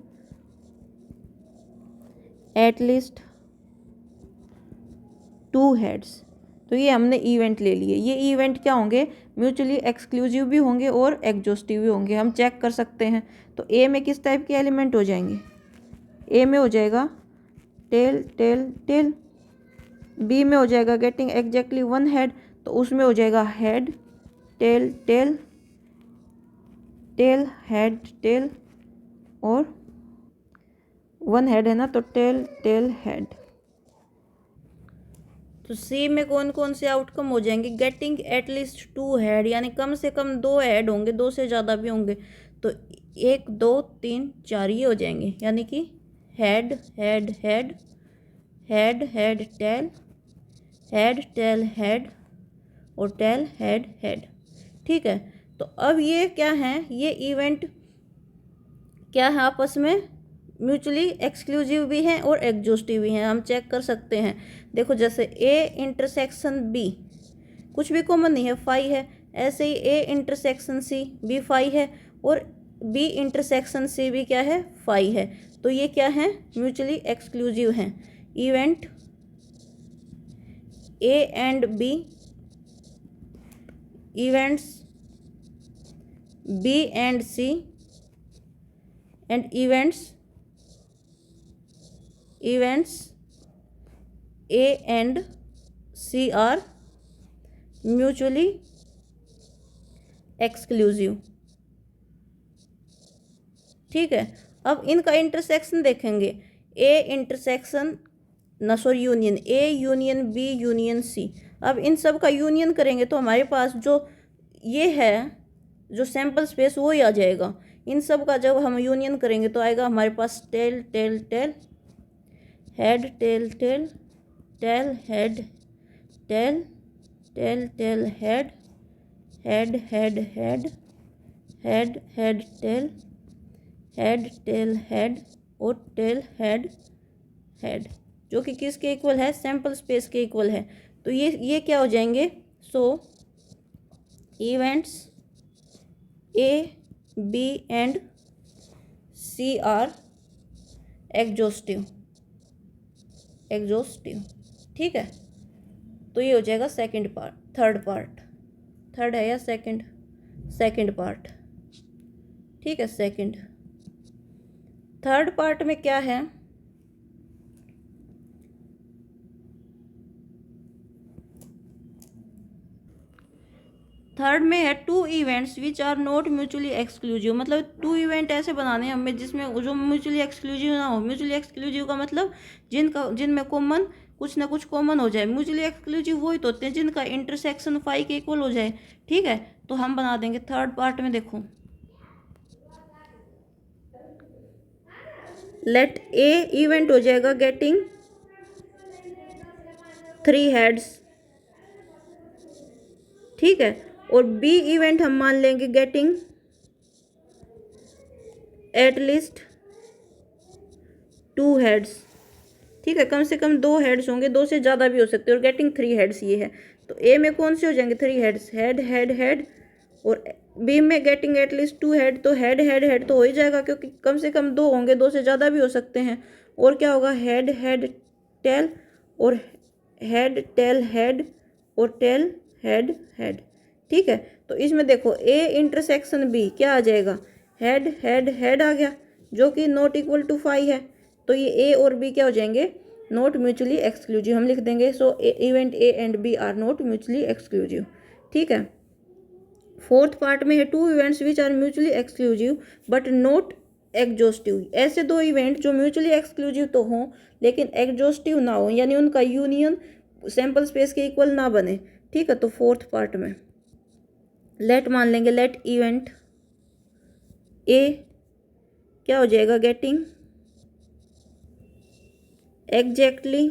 एटलीस्ट 2 हेड्स। तो ये हमने इवेंट ले लिए। ये इवेंट क्या होंगे, म्यूचुअली एक्सक्लूसिव भी होंगे और एग्जॉस्टिव भी होंगे, हम चेक कर सकते हैं। तो ए में किस टाइप के एलिमेंट हो जाएंगे, ए में हो जाएगा टेल टेल टेल, बी में हो जाएगा गेटिंग एग्जैक्टली 1 हेड, तो उसमें हो जाएगा head tail tail tail head tail, और 1 हेड है ना, तो टेल टेल हेड। तो सी में कौन कौन से आउटकम हो जाएंगे, गेटिंग एटलीस्ट 2 हेड, यानी कम से कम 2 हेड होंगे, 2 से ज़्यादा भी होंगे, तो 1 2 3 4 ये हो जाएंगे, यानी कि head head head head head tail head tail head और टेल हेड हेड। ठीक है, तो अब ये क्या है, ये इवेंट क्या है, आपस में म्यूचुअली एक्सक्लूसिव भी हैं और एग्जॉस्टिव भी हैं, हम चेक कर सकते हैं। देखो जैसे ए इंटरसेक्शन बी कुछ भी कॉमन नहीं है, फाई है। ऐसे ही ए इंटरसेक्शन सी भी फाई है, और बी इंटरसेक्शन सी भी क्या है, फाई है। तो ये क्या है, म्यूचुअली एक्सक्लूसिव हैं। Event A and B, events B and C, and events A and C are mutually exclusive. ठीक है, अब इनका इंटरसेक्शन देखेंगे, A intersection union A union B union C. अब इन सब का यूनियन करेंगे तो हमारे पास जो ये है, जो सैंपल स्पेस वो ही आ जाएगा। इन सब का जब हम यूनियन करेंगे तो आएगा हमारे पास tail tail tail head tail tail tail head tail tail tail head head head head head head tail head tail head और टेल हेड हेड, जो कि किसके इक्वल है, सैंपल स्पेस के इक्वल है। तो ये क्या हो जाएंगे, so events A B and C are exhaustive. ठीक है, तो ये हो जाएगा सेकंड पार्ट, थर्ड है या सेकंड पार्ट। ठीक है, थर्ड पार्ट में क्या है, थर्ड में है 2 events which are not mutually exclusive. मतलब 2 इवेंट ऐसे बनाने हैं हमें जिसमें जो म्यूचुअली एक्सक्लूसिव ना हो। म्यूचुअली एक्सक्लूसिव का मतलब जिनमें कॉमन कुछ ना कुछ कॉमन हो जाए। म्यूचुअली एक्सक्लूसिव वही तो होते हैं जिनका इंटरसेक्शन फाई के इक्वल हो जाए। ठीक है, तो हम बना देंगे थर्ड पार्ट में। देखो लेट ए इवेंट हो जाएगा गेटिंग 3 हेड्स ठीक है। और बी इवेंट हम मान लेंगे गेटिंग एट लीस्ट 2 हेड्स। ठीक है, कम से कम 2 हेड्स होंगे, 2 से ज़्यादा भी हो सकते हैं, और गेटिंग 3 हेड्स ये है। तो ए में कौन से हो जाएंगे 3 हेड्स, हेड हेड हेड, और बी में गेटिंग एट लीस्ट 2 हेड, तो हेड हेड हेड तो हो ही जाएगा क्योंकि कम से कम 2 होंगे, 2 से ज़्यादा भी हो सकते हैं। और क्या होगा, हेड हेड टेल, और हेड टेल हेड, और टेल हेड हेड। ठीक है, तो इसमें देखो ए इंटरसेक्शन बी क्या आ जाएगा, हेड हेड हेड आ गया, जो कि नॉट इक्वल टू 5 है। तो ये ए और बी क्या हो जाएंगे, नॉट म्यूचुअली एक्सक्लूसिव, हम लिख देंगे। So event A and B are not mutually exclusive. ठीक है, फोर्थ पार्ट में है 2 events which are mutually exclusive but not exhaustive. ऐसे 2 इवेंट जो म्यूचुअली एक्सक्लूसिव तो हों लेकिन एग्जॉस्टिव ना हो, यानी उनका यूनियन सैंपल स्पेस के इक्वल ना बने। ठीक है, तो फोर्थ पार्ट में लेट मान लेंगे, लेट इवेंट ए क्या हो जाएगा, गेटिंग एग्जैक्टली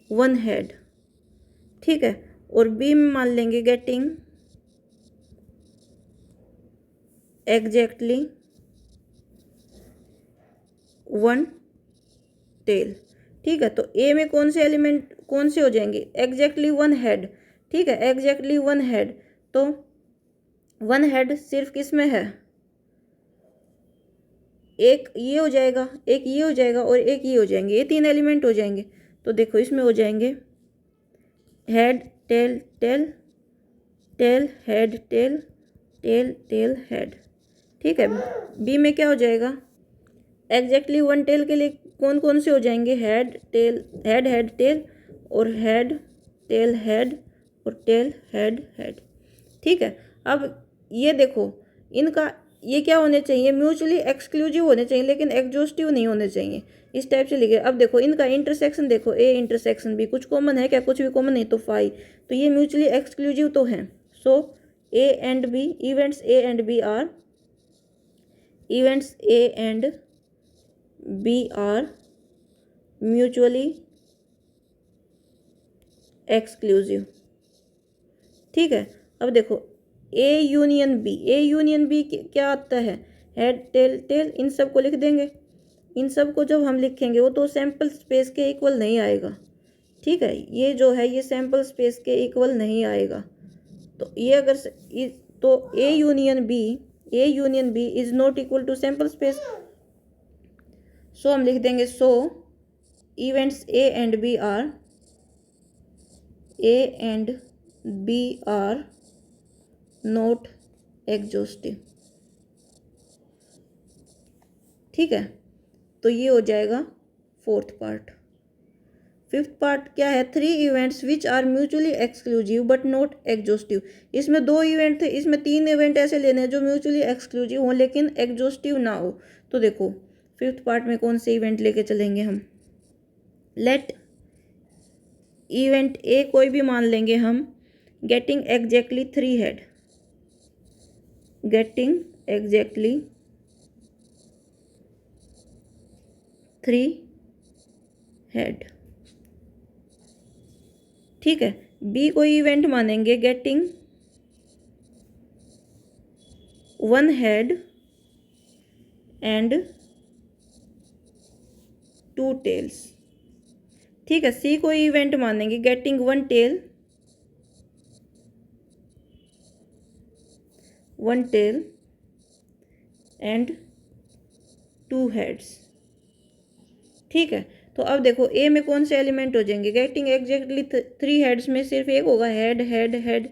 1 हेड। ठीक है, और बी में मान लेंगे गेटिंग एग्जैक्टली 1 टेल। ठीक है, तो ए में कौन से एलिमेंट कौन से हो जाएंगे, एग्जैक्टली 1 हेड। ठीक है, एग्जैक्टली 1 हेड, तो 1 हेड सिर्फ किस में है, एक ये हो जाएगा, एक ये हो जाएगा, और एक ये हो जाएंगे, ये 3 एलिमेंट हो जाएंगे। तो देखो इसमें हो जाएंगे head tail tail, tail head tail, tail tail head. ठीक है, बी में क्या हो जाएगा, एग्जैक्टली 1 टेल के लिए कौन कौन से हो जाएंगे, head tail head head tail, और हेड टेल हेड, और टेल हेड हेड। ठीक है, अब ये देखो इनका ये क्या होने चाहिए, म्यूचुअली एक्सक्लूसिव होने चाहिए लेकिन एग्जॉस्टिव नहीं होने चाहिए, इस टाइप से लिखे। अब देखो इनका इंटरसेक्शन देखो, ए इंटरसेक्शन बी, कुछ कॉमन है क्या, कुछ भी कॉमन नहीं, तो 5, तो ये म्यूचुअली एक्सक्लूसिव तो हैं। So A and B, events A and B are, events A and B are mutually exclusive. ठीक है, अब देखो A union B, A union B क्या आता है, हेड टेल टेल, इन सब को लिख देंगे। इन सब को जब हम लिखेंगे वो तो सैंपल स्पेस के इक्वल नहीं आएगा। ठीक है, ये जो है ये सैंपल स्पेस के इक्वल नहीं आएगा। तो ये अगर तो A union B is not equal to sample space. So हम लिख देंगे, so events A and B are not exhaustive. ठीक है, तो ये हो जाएगा फोर्थ पार्ट। फिफ्थ पार्ट क्या है, 3 events which are mutually exclusive but not exhaustive. इसमें 2 इवेंट थे, इसमें 3 इवेंट ऐसे लेने हैं जो म्यूचुअली एक्सक्लूसिव हो लेकिन एग्जॉस्टिव ना हो। तो देखो फिफ्थ पार्ट में कौन से इवेंट लेके चलेंगे हम, लेट इवेंट ए कोई भी मान लेंगे हम, getting exactly 3 head, getting exactly 3 head. ठीक है, बी कोई इवेंट मानेंगे, गेटिंग 1 हेड एंड 2 टेल्स। ठीक है, सी कोई इवेंट मानेंगे, गेटिंग 1 टेल एंड 2 हेड्स। ठीक है, तो अब देखो ए में कौन से एलिमेंट हो जाएंगे, गेटिंग एग्जैक्टली 3 हेड्स में सिर्फ एक होगा, हेड हेड हेड।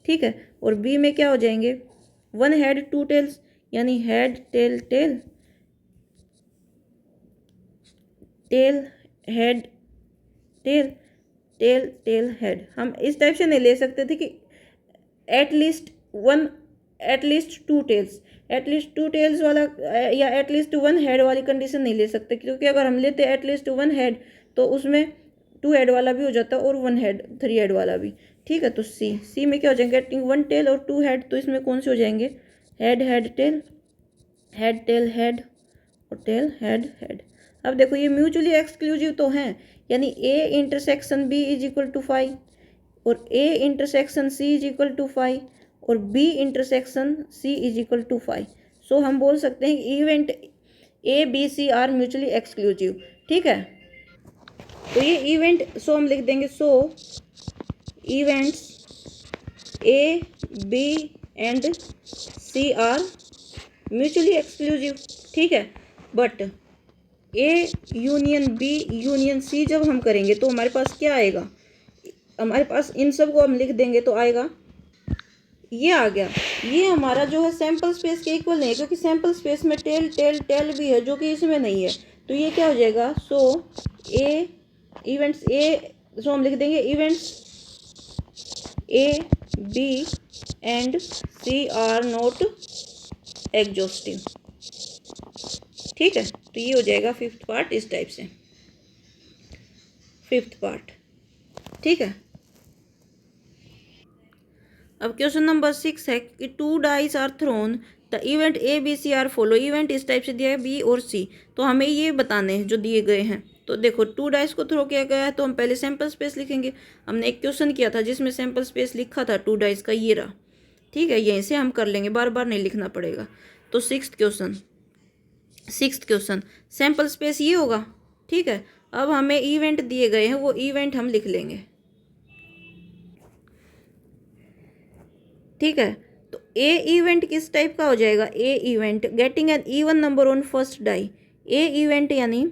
ठीक है, और बी में क्या हो जाएंगे, 1 हेड 2 टेल्स, यानी head tail tail, tail head tail, tail tail head. हम इस टाइप से नहीं ले सकते थे कि एटलीस्ट 2 टेल्स, एटलीस्ट 2 टेल्स वाला या एटलीस्ट 1 हेड वाली कंडीशन नहीं ले सकते, क्योंकि अगर हम लेते एटलीस्ट 1 हेड तो उसमें 2 हेड वाला भी हो जाता और 1 हेड 3 हेड वाला भी। ठीक है, तो सी में क्या हो जाएंगे, गेटिंग 1 टेल और 2 हेड, तो इसमें कौन से हो जाएंगे, head head tail, head tail head, और टेल हेड हेड। अब देखो ये म्यूचुअली एक्सक्लूसिव तो हैं, यानी A intersection B is equal to 5, और A intersection C is equal to 5 और B intersection C is equal to 5। So हम बोल सकते हैं event ABC are mutually exclusive. ठीक है, तो ये इवेंट, सो हम लिख देंगे so events A B and C are mutually exclusive. ठीक है, but A union B union C जब हम करेंगे तो हमारे पास क्या आएगा, हमारे पास इन सब को हम लिख देंगे तो आएगा, ये आ गया। ये हमारा जो है सैम्पल स्पेस के इक्वल नहीं है, क्योंकि सैम्पल स्पेस में टेल टेल टेल भी है जो कि इसमें नहीं है। तो ये क्या हो जाएगा, सो ए इवेंट्स ए, सो हम लिख देंगे events A B and C are not exhaustive. ठीक है, तो ये हो जाएगा फिफ्थ पार्ट इस टाइप से, फिफ्थ पार्ट। ठीक है, अब क्वेश्चन नंबर 6 है कि 2 dice are thrown, the event A B C are follow. Event इस टाइप से दिया है B और C, तो हमें ये बताने हैं जो दिए गए हैं। तो देखो 2 डाइस को थ्रो किया गया है, तो हम पहले सैम्पल स्पेस लिखेंगे। हमने एक क्वेश्चन किया था जिसमें सैम्पल स्पेस लिखा था 2 डाइस का, ये रहा। ठीक है, यहीं से हम कर लेंगे, बार बार नहीं लिखना पड़ेगा। तो सिक्स्थ क्वेश्चन सैम्पल स्पेस ये होगा। ठीक है, अब हमें इवेंट दिए गए हैं, वो इवेंट हम लिख लेंगे। ठीक है, तो ए इवेंट किस टाइप का हो जाएगा, A event getting an even number on first die. A event यानी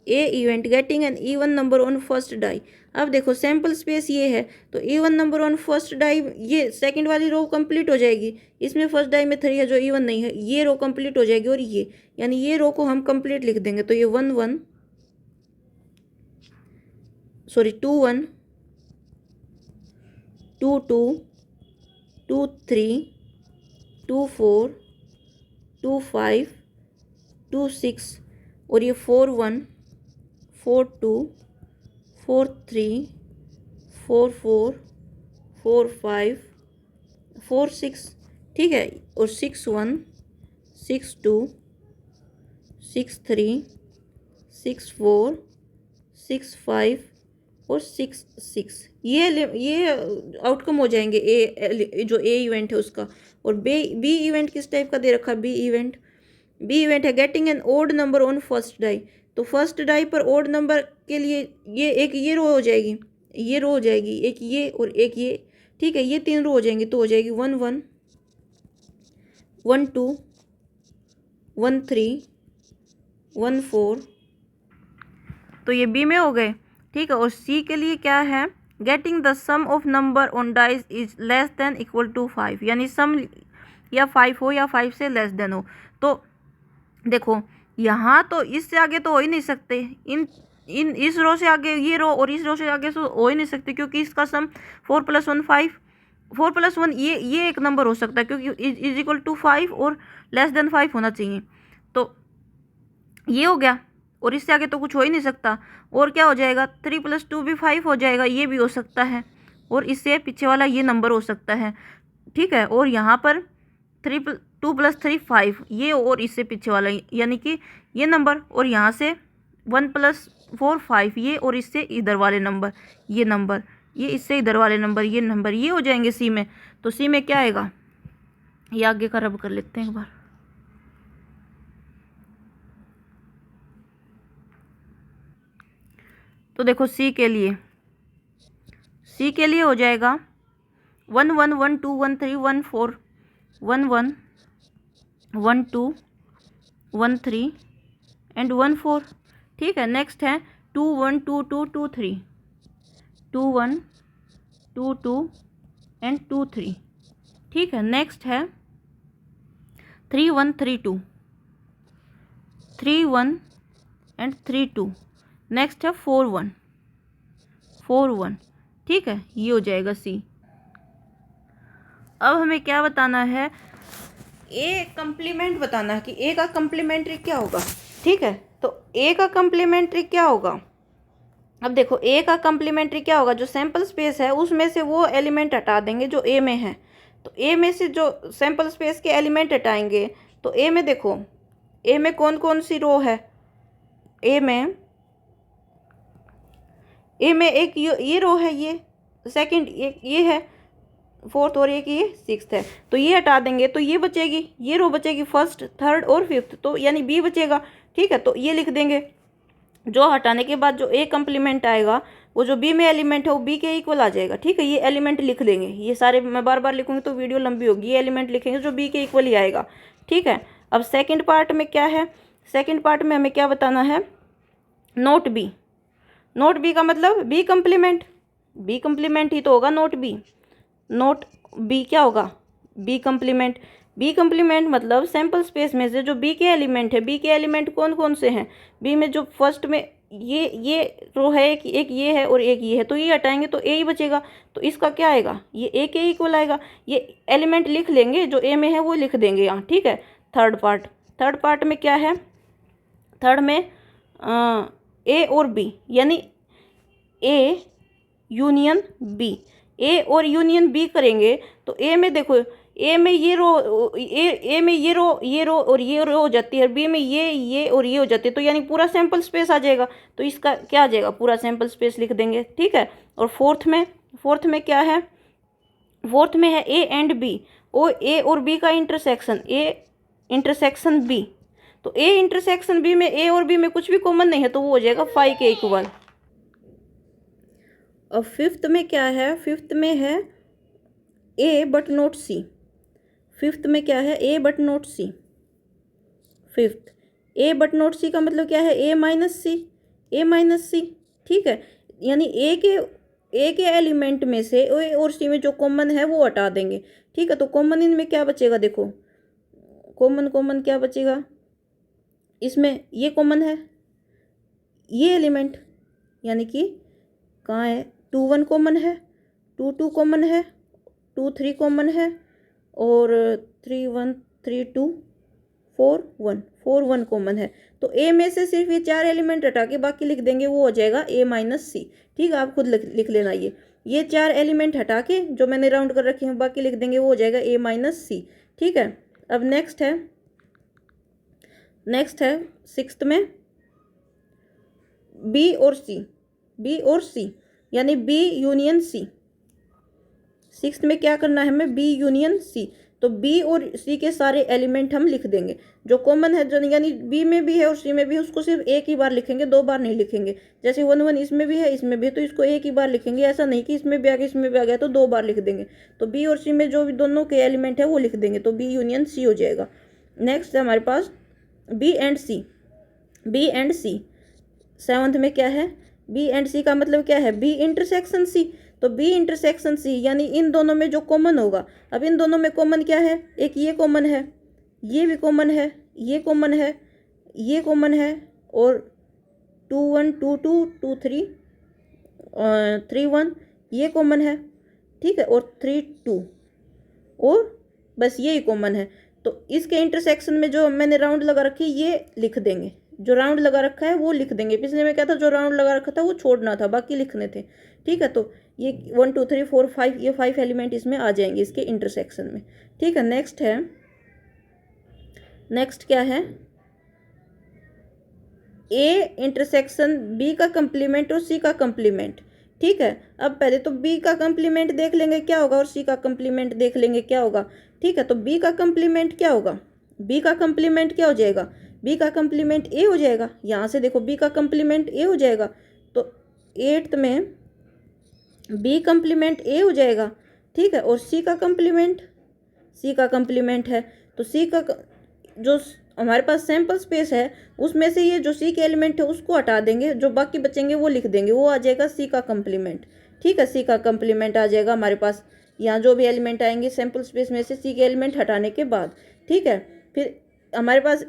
A event getting an even number on first die. अब देखो सैम्पल स्पेस ये है, तो even number on first die, ये सेकंड वाली रो कंप्लीट हो जाएगी। इसमें फर्स्ट डाई में 3 है जो इवन नहीं है, ये रो कंप्लीट हो जाएगी। और ये यानी ये रो को हम कंप्लीट लिख देंगे, तो ये 1 1 सॉरी 2 1 2 2 2 3 2 4 2 5 2 6 और ये 4 1 4 2 4 3 4 4 4 5 4 6। ठीक है, और 6 1 6 2 6 3 6 4 6 5 और 6 6। ये आउटकम हो जाएंगे ए, जो ए इवेंट है उसका। और बी इवेंट किस टाइप का दे रखा है, बी इवेंट है getting an odd number on first die. तो फर्स्ट डाई पर ओड नंबर के लिए ये एक ये रो हो जाएगी, ये रो हो जाएगी, एक ये और एक ये। ठीक है, ये 3 रो हो जाएंगी, तो हो जाएगी 1 1 1 2 1 3 1 4। तो ये बी में हो गए। ठीक है, और सी के लिए क्या है, getting the sum of number on dice is less than equal to 5, यानी सम या 5 हो या 5 से लेस देन हो। तो देखो यहाँ तो इससे आगे तो हो ही नहीं सकते, इन इन इस रो से आगे ये रो और इस रो से आगे तो हो ही नहीं सकते, क्योंकि इसका सम 4 + 1 5, 4 + 1 ये एक नंबर हो सकता है, क्योंकि इज इक्वल टू 5 और लेस देन 5 होना चाहिए। तो ये हो गया, और इससे आगे तो कुछ हो ही नहीं सकता। और क्या हो जाएगा, 3 + 2 भी 5 हो जाएगा, ये भी हो सकता है। और इससे पीछे वाला ये नंबर हो सकता है। ठीक है, और यहाँ पर 2 + 3 5, ये और इससे पीछे वाला यानी कि ये नंबर, और यहाँ से 1 + 4 5, ये और इससे इधर वाले नंबर, ये नंबर, ये इससे इधर वाले नंबर, ये नंबर, ये हो जाएंगे सी में। तो सी में क्या आएगा, ये आगे का रब कर लेते हैं एक बार। तो देखो सी के लिए हो जाएगा 1 1 1 2 1 3 1 4 1 1 1 2 1 3 एंड 1 4। ठीक है, नेक्स्ट है 2 1 2 2 2 3 2 1 2 2 एंड 2 3। ठीक है, नेक्स्ट है 3 1 3 2 3 1 एंड 3 2। नेक्स्ट है 4 1 4 1। ठीक है, ये हो जाएगा सी। अब हमें क्या बताना है, ए कंप्लीमेंट बताना है कि ए का कंप्लीमेंट्री क्या होगा। ठीक है, तो ए का कंप्लीमेंट्री क्या होगा, अब देखो ए का कंप्लीमेंट्री क्या होगा, जो सैम्पल स्पेस है उसमें से वो एलिमेंट हटा देंगे जो ए में है। तो ए में से जो सैम्पल स्पेस के एलिमेंट हटाएंगे, तो ए में देखो, ए में कौन कौन सी रो है, ए में एक ये रो है, सेकंड, एक ये है फोर्थ और एक ये सिक्स्थ है, तो ये हटा देंगे तो ये बचेगी, ये रो बचेगी फर्स्ट, थर्ड और फिफ्थ, तो यानी बी बचेगा। ठीक है, तो ये लिख देंगे। जो हटाने के बाद जो ए कंप्लीमेंट आएगा वो जो बी में एलिमेंट है वो बी के इक्वल आ जाएगा। ठीक है, ये एलिमेंट लिख देंगे, ये सारे मैं बार बार लिखूंगी तो वीडियो लंबी होगी, ये एलिमेंट लिखेंगे जो बी के इक्वल ही आएगा। ठीक है, अब सेकंड पार्ट में क्या है, सेकंड पार्ट में हमें क्या बताना है, नोट बी। नोट बी का मतलब बी कंप्लीमेंट, बी कंप्लीमेंट ही तो होगा नोट बी। नोट बी क्या होगा, बी कंप्लीमेंट। बी कंप्लीमेंट मतलब सैंपल स्पेस में से जो बी के एलिमेंट है, बी के एलिमेंट कौन कौन से हैं, बी में जो फर्स्ट में ये रो है, एक ये है और एक ये है, तो ये हटाएंगे तो ए ही बचेगा, तो इसका क्या आएगा, ये ए के इक्वल आएगा। ये एलिमेंट लिख लेंगे जो ए में है वो लिख देंगे यहाँ। ठीक है, थर्ड पार्ट, थर्ड पार्ट में क्या है, थर्ड में ए और बी, यानी ए यूनियन बी, ए और यूनियन बी करेंगे तो ए में देखो, ए में ये रो, ए में ये रो, ये रो और ये रो हो जाती है, बी में ये और ये हो जाती है, तो यानी पूरा सैंपल स्पेस आ जाएगा, तो इसका क्या आ जाएगा, पूरा सैंपल स्पेस लिख देंगे। ठीक है, और फोर्थ में, फोर्थ में क्या है, फोर्थ में है ए एंड बी, और ए और बी का इंटरसेक्शन, ए इंटरसेक्शन बी, तो ए इंटरसेक्शन बी में ए और बी में कुछ भी कॉमन नहीं है, तो वो हो जाएगा फाई के इक्वल। अब फिफ्थ में क्या है, फिफ्थ में है A but not C. Fifth में क्या है, A but not C. Fifth A but not C का मतलब क्या है, ए माइनस सी, ए माइनस सी। ठीक है, यानी ए के एलिमेंट में से ए और सी में जो कॉमन है वो हटा देंगे। ठीक है, तो कॉमन इनमें क्या बचेगा, देखो कॉमन, कॉमन क्या बचेगा, इसमें ये कॉमन है, ये एलिमेंट, यानी कि कहाँ है, 2 1 कॉमन है, 2 2 कॉमन है, 2 3 कॉमन है, और 3 1 3 2 4 1 4 1 कॉमन है। तो ए में से सिर्फ ये 4 एलिमेंट हटा के बाकी लिख देंगे, वो हो जाएगा ए माइनस सी। ठीक है, आप खुद लिख लेना, ये 4 एलिमेंट हटा के जो मैंने राउंड कर रखे हैं बाकी लिख देंगे, वो हो जाएगा ए माइनस सी। ठीक है, अब नेक्स्ट है, नेक्स्ट है सिक्स्थ में बी और सी, बी और सी, यानी बी यूनियन सी। सिक्स्थ में क्या करना है हमें, बी यूनियन सी, तो बी और सी के सारे एलिमेंट हम लिख देंगे जो कॉमन है, जो यानी बी में भी है और सी में भी है, उसको सिर्फ एक ही बार लिखेंगे, 2 बार नहीं लिखेंगे। जैसे 1 1 इसमें भी है इसमें भी है, तो इसको एक ही बार लिखेंगे, ऐसा नहीं कि इसमें भी आ गया इसमें भी आ गया तो 2 बार लिख देंगे। तो बी और सी में जो भी दोनों के एलिमेंट है वो लिख देंगे, तो बी यूनियन सी हो जाएगा। नेक्स्ट है हमारे पास B and C, B and C. Seventh में क्या है, बी एंड सी का मतलब क्या है, बी इंटरसेक्शन सी, तो बी इंटरसेक्शन सी यानी इन दोनों में जो कॉमन होगा। अब इन दोनों में कॉमन क्या है, एक ये कॉमन है, ये भी कॉमन है, ये कॉमन है, ये कॉमन है, और 2 1 2 2 2 3 3 1 ये कॉमन है। ठीक है, और 3 2 और बस यही कॉमन है। तो इसके इंटरसेक्शन में जो मैंने राउंड लगा रखी ये लिख देंगे, जो राउंड लगा रखा है वो लिख देंगे। पिछले में क्या था, जो राउंड लगा रखा था वो छोड़ना था, बाकी लिखने थे। ठीक है, तो ये 1 2 3 4 5 ये 5 एलिमेंट इसमें आ जाएंगे इसके इंटरसेक्शन में। ठीक है, नेक्स्ट है, नेक्स्ट क्या है, ए इंटरसेक्शन बी का कंप्लीमेंट और सी का कंप्लीमेंट। ठीक है, अब पहले तो बी का कंप्लीमेंट देख लेंगे क्या होगा और सी का कंप्लीमेंट देख लेंगे क्या होगा। ठीक है, तो बी का कंप्लीमेंट क्या होगा, बी का कंप्लीमेंट क्या हो जाएगा, बी का कंप्लीमेंट ए हो जाएगा। यहाँ से देखो बी का कंप्लीमेंट ए हो जाएगा, तो 8th में बी कंप्लीमेंट ए हो जाएगा। ठीक है, और सी का कंप्लीमेंट, सी का कंप्लीमेंट है तो सी का जो हमारे पास सैंपल स्पेस है उसमें से ये जो सी के एलिमेंट है उसको हटा देंगे, जो बाकी बचेंगे वो लिख देंगे, वो आ जाएगा सी का कंप्लीमेंट। ठीक है, सी का कंप्लीमेंट आ जाएगा हमारे पास, यहाँ जो भी एलिमेंट आएंगे सैंपल स्पेस में से सी के एलिमेंट हटाने के बाद। ठीक है, फिर हमारे पास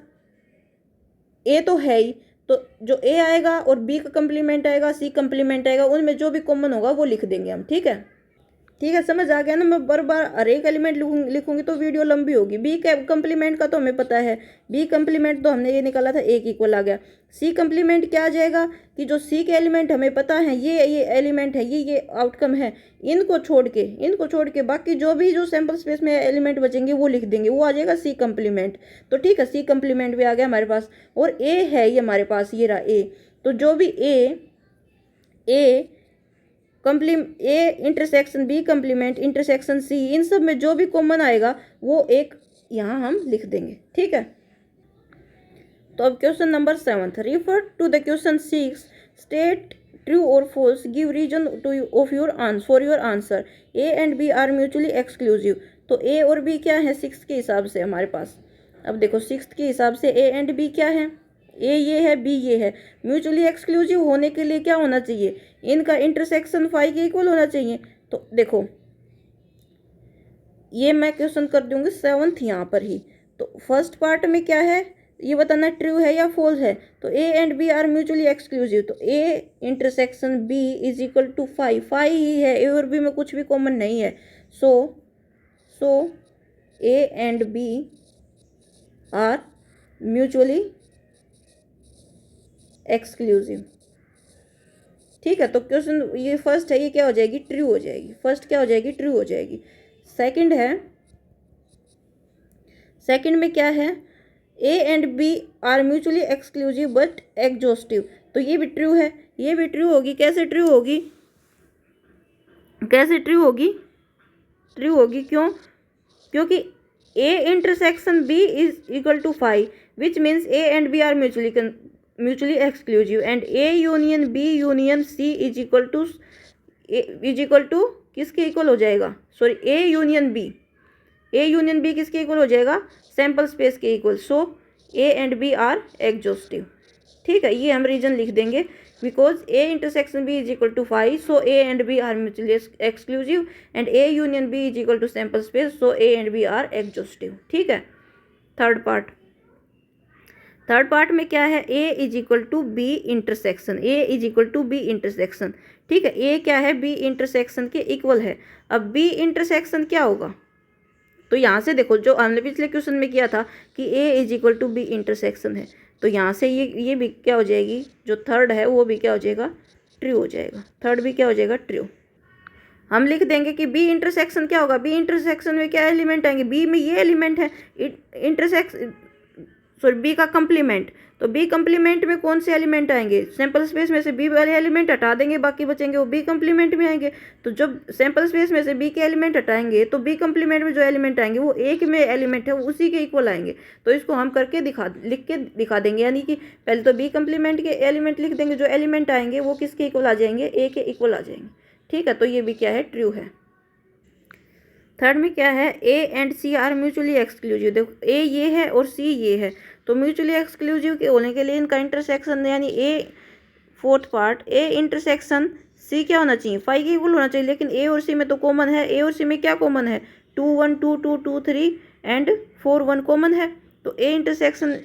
ए तो है ही, तो जो ए आएगा और बी का कंप्लीमेंट आएगा, सी कंप्लीमेंट आएगा, उनमें जो भी कॉमन होगा वो लिख देंगे हम। ठीक है, ठीक है, समझ आ गया ना। मैं बार बार हर एक एलिमेंट लिखूंगी तो वीडियो लंबी होगी। बी के कंप्लीमेंट का तो हमें पता है, बी कंप्लीमेंट तो हमने ये निकाला था एक इक्वल आ गया। सी कंप्लीमेंट क्या आ जाएगा कि जो सी के एलिमेंट हमें पता है ये एलिमेंट है, ये आउटकम है, इनको छोड़ के बाकी जो भी जो सैंपल स्पेस में एलिमेंट बचेंगे वो लिख देंगे, वो आ जाएगा सी कंप्लीमेंट। तो ठीक है, सी कंप्लीमेंट भी आ गया हमारे पास। और ए है ये हमारे पास, ये रहा ए, तो जो भी A A intersection B complement intersection C, इन सब में जो भी कॉमन आएगा वो एक यहाँ हम लिख देंगे। ठीक है, तो अब question number 7, refer to the question 6, state true और false, give reason to of your answer for your answer, A and B are mutually exclusive. तो ए और बी क्या है 6 के हिसाब से हमारे पास। अब देखो 6 के हिसाब से ए एंड बी क्या है, ए ये है बी ये है। म्यूचुअली एक्सक्लूसिव होने के लिए क्या होना चाहिए, इनका इंटरसेक्शन फाई के इक्वल होना चाहिए। तो देखो ये मैं क्वेश्चन कर दूंगी 7th यहाँ पर ही। तो फर्स्ट पार्ट में क्या है ये बताना, ट्रू है या फॉल्स है। तो A and B are mutually exclusive, तो A intersection B is equal to phi ही है, ए और बी में कुछ भी कॉमन नहीं है। So A and B are mutually exclusive. ठीक है, तो क्वेश्चन ये फर्स्ट है, ये क्या हो जाएगी, ट्रू हो जाएगी। फर्स्ट क्या हो जाएगी, ट्रू हो जाएगी। सेकंड है, सेकंड में क्या है, A and B are mutually exclusive but exhaustive. तो ये भी ट्रू है, ये भी ट्रू होगी। कैसे ट्रू होगी, कैसे ट्रू होगी, ट्रू होगी क्यों, क्योंकि A intersection B is equal to phi, which means A and B are mutually exclusive, and A union B union C is equal to किसके इक्वल हो जाएगा, सॉरी ए यूनियन बी किसके इक्वल हो जाएगा, सैम्पल स्पेस के इक्वल। So A and B are exhaustive. ठीक है, ये हम रीजन लिख देंगे, because A intersection B is equal to phi, so A and B are mutually exclusive, and A union B is equal to sample space, so A and B are exhaustive. ठीक है, third part में क्या है, A is equal to B intersection, A is equal to B intersection. ठीक है, ए क्या है, B intersection के इक्वल है। अब बी इंटरसेक्शन क्या होगा, तो यहाँ से देखो जो हमने पिछले क्वेश्चन में किया था कि A is equal to B intersection है, तो यहाँ से ये भी क्या हो जाएगी, जो थर्ड है वो भी क्या हो जाएगा, ट्रू हो जाएगा। थर्ड भी क्या हो जाएगा, ट्रू। हम लिख देंगे कि बी इंटरसेक्शन क्या होगा, बी इंटरसेक्शन में क्या एलिमेंट आएंगे, बी में ये एलिमेंट है बी का कंप्लीमेंट। तो बी कंप्लीमेंट में कौन से एलिमेंट आएंगे, सैंपल स्पेस में से बी वाले एलिमेंट हटा देंगे, बाकी बचेंगे वो बी कंप्लीमेंट में आएंगे। तो जब सैंपल स्पेस में से बी के एलिमेंट हटाएंगे तो बी कंप्लीमेंट में जो एलिमेंट आएंगे वो एक में एलिमेंट है उसी के इक्वल आएंगे। तो इसको हम करके लिख के दिखा देंगे, यानी कि पहले तो बी कंप्लीमेंट के एलिमेंट लिख देंगे, जो एलिमेंट आएंगे वो किसके इक्वल आ जाएंगे, ए के इक्वल आ जाएंगे। ठीक है, तो ये भी क्या है, ट्रू है। थर्ड में क्या है, A and C are mutually exclusive. देखो ए ये है और सी ये है, तो म्यूचुअली एक्सक्लूसिव के होने के लिए इनका इंटरसेक्शन यानी A fourth part A intersection C क्या होना चाहिए, फाई के इक्वल होना चाहिए। लेकिन ए और सी में तो कॉमन है, ए और सी में क्या कॉमन है, 2 1 2 2 2 3 एंड 4 1 कॉमन है। तो ए इंटरसेक्शन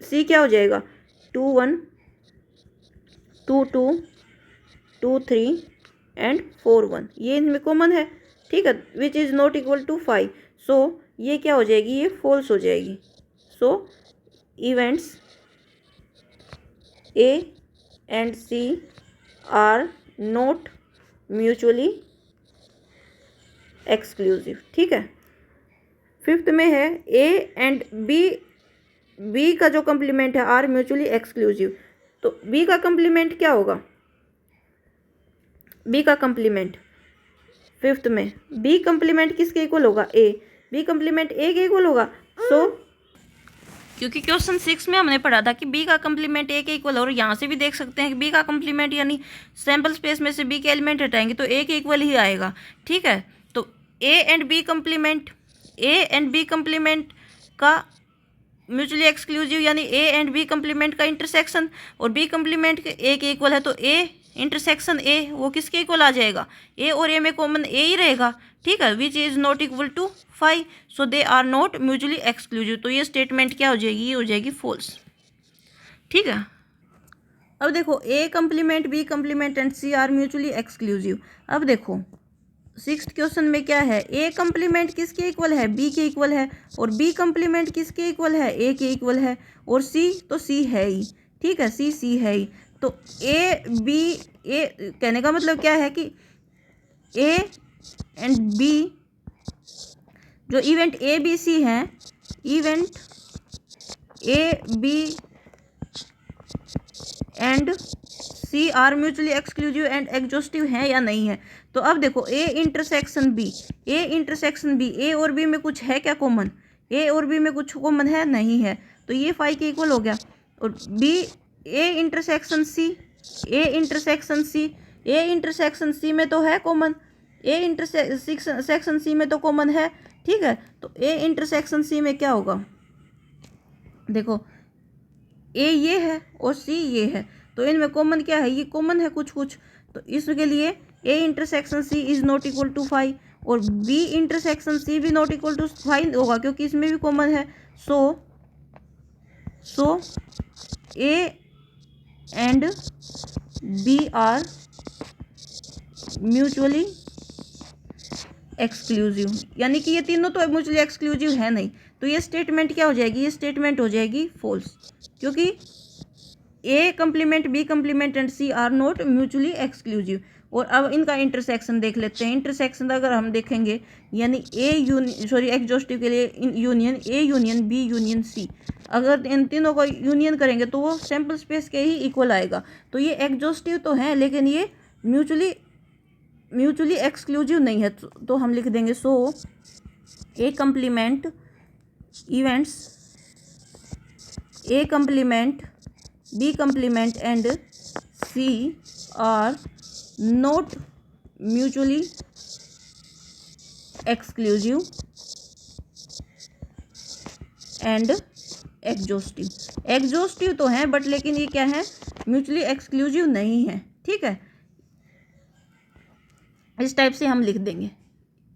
सी क्या हो जाएगा, 2 1 2 2 2 3 एंड 4 1, ये इनमें कॉमन है। ठीक है, which is not equal to 5। सो ये क्या हो जाएगी, ये फॉल्स हो जाएगी। So events A and C are not mutually exclusive. ठीक है, फिफ्थ में है ए एंड बी का जो कंप्लीमेंट है आर म्यूचुअली एक्सक्लूसिव। तो बी का कंप्लीमेंट क्या होगा, बी का कंप्लीमेंट फिफ्थ में बी कंप्लीमेंट किसके इक्वल होगा, ए, बी कंप्लीमेंट ए के इक्वल होगा। सो क्योंकि क्वेश्चन 6 में हमने पढ़ा था कि बी का कंप्लीमेंट ए के इक्वल, और यहाँ से भी देख सकते हैं कि बी का कंप्लीमेंट यानी सैम्पल स्पेस में से बी के एलिमेंट हटाएंगे तो ए के इक्वल ही आएगा। ठीक है, तो ए एंड बी कंप्लीमेंट का म्यूचुअली एक्सक्लूसिव यानी ए एंड बी कंप्लीमेंट का इंटरसेक्शन, और बी कंप्लीमेंट ए के इक्वल है तो ए इंटरसेक्शन ए वो किसके इक्वल आ जाएगा, ए और ए में कॉमन ए ही रहेगा। ठीक है, which is not equal to 5, so they are not mutually exclusive. तो ये स्टेटमेंट क्या हो जाएगी, ये हो जाएगी फॉल्स। ठीक है, अब देखो A complement B complement and C are mutually exclusive. अब देखो 6th क्वेश्चन में क्या है, ए कंप्लीमेंट किसके इक्वल है, बी के इक्वल है, और बी कंप्लीमेंट किसके इक्वल है, ए के इक्वल है, और सी तो सी है ही। ठीक है, सी है ही। तो ए बी ए कहने का मतलब क्या है कि ए एंड बी जो इवेंट ए बी सी हैं, event A B and C are mutually exclusive and exhaustive है या नहीं है। तो अब देखो A intersection B, A intersection B, A और बी में कुछ है क्या कॉमन, ए और बी में कुछ कॉमन है नहीं है, तो ये फाई के इक्वल हो गया। और B A intersection C, A intersection C, A intersection C में तो है कॉमन, ए इंटरसेक्शन सी में तो कॉमन है, ठीक है। तो ए इंटरसेक्शन सी में क्या होगा, देखो ए ये है और सी ये है, तो इनमें कॉमन क्या है, ये कॉमन है कुछ कुछ, तो इसके लिए A intersection C is not equal to 5 और बी इंटरसेक्शन सी भी नॉट इक्वल टू 5 होगा क्योंकि इसमें भी कॉमन है। So A and B are mutually exclusive, यानी कि ये तीनों तो म्यूचुअली एक्सक्लूसिव है नहीं, तो ये स्टेटमेंट क्या हो जाएगी, ये स्टेटमेंट हो जाएगी फॉल्स, क्योंकि A complement B complement and C are not mutually exclusive. और अब इनका इंटरसेक्शन देख लेते हैं। इंटरसेक्शन अगर हम देखेंगे यानी ए एग्जॉस्टिव के लिए union A union B union C, अगर इन तीनों का यूनियन करेंगे तो वो सैम्पल स्पेस के ही इक्वल आएगा। तो ये एग्जॉस्टिव तो है लेकिन ये म्यूचुअली एक्सक्लूसिव नहीं है, तो हम लिख देंगे so A complement events A complement B complement and C are not mutually exclusive and exhaustive. Exhaustive तो है बट लेकिन ये क्या है, म्यूचुअली एक्सक्लूसिव नहीं है, ठीक है। इस टाइप से हम लिख देंगे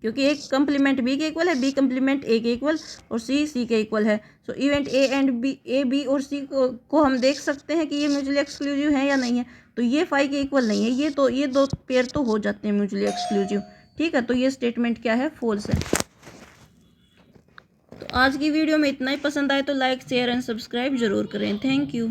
क्योंकि एक कंप्लीमेंट बी के इक्वल है, बी कंप्लीमेंट ए के इक्वल और सी के इक्वल है। So event A and B, A B और सी को हम देख सकते हैं कि ये म्यूचुअली एक्सक्लूसिव है या नहीं है, तो ये फाई के इक्वल नहीं है, ये दो पेयर तो हो जाते हैं म्यूचुअली एक्सक्लूसिव, ठीक है। तो ये स्टेटमेंट क्या है, फॉल्स है। तो आज की वीडियो में इतना ही, पसंद आए तो लाइक शेयर एंड सब्सक्राइब जरूर करें। Thank you.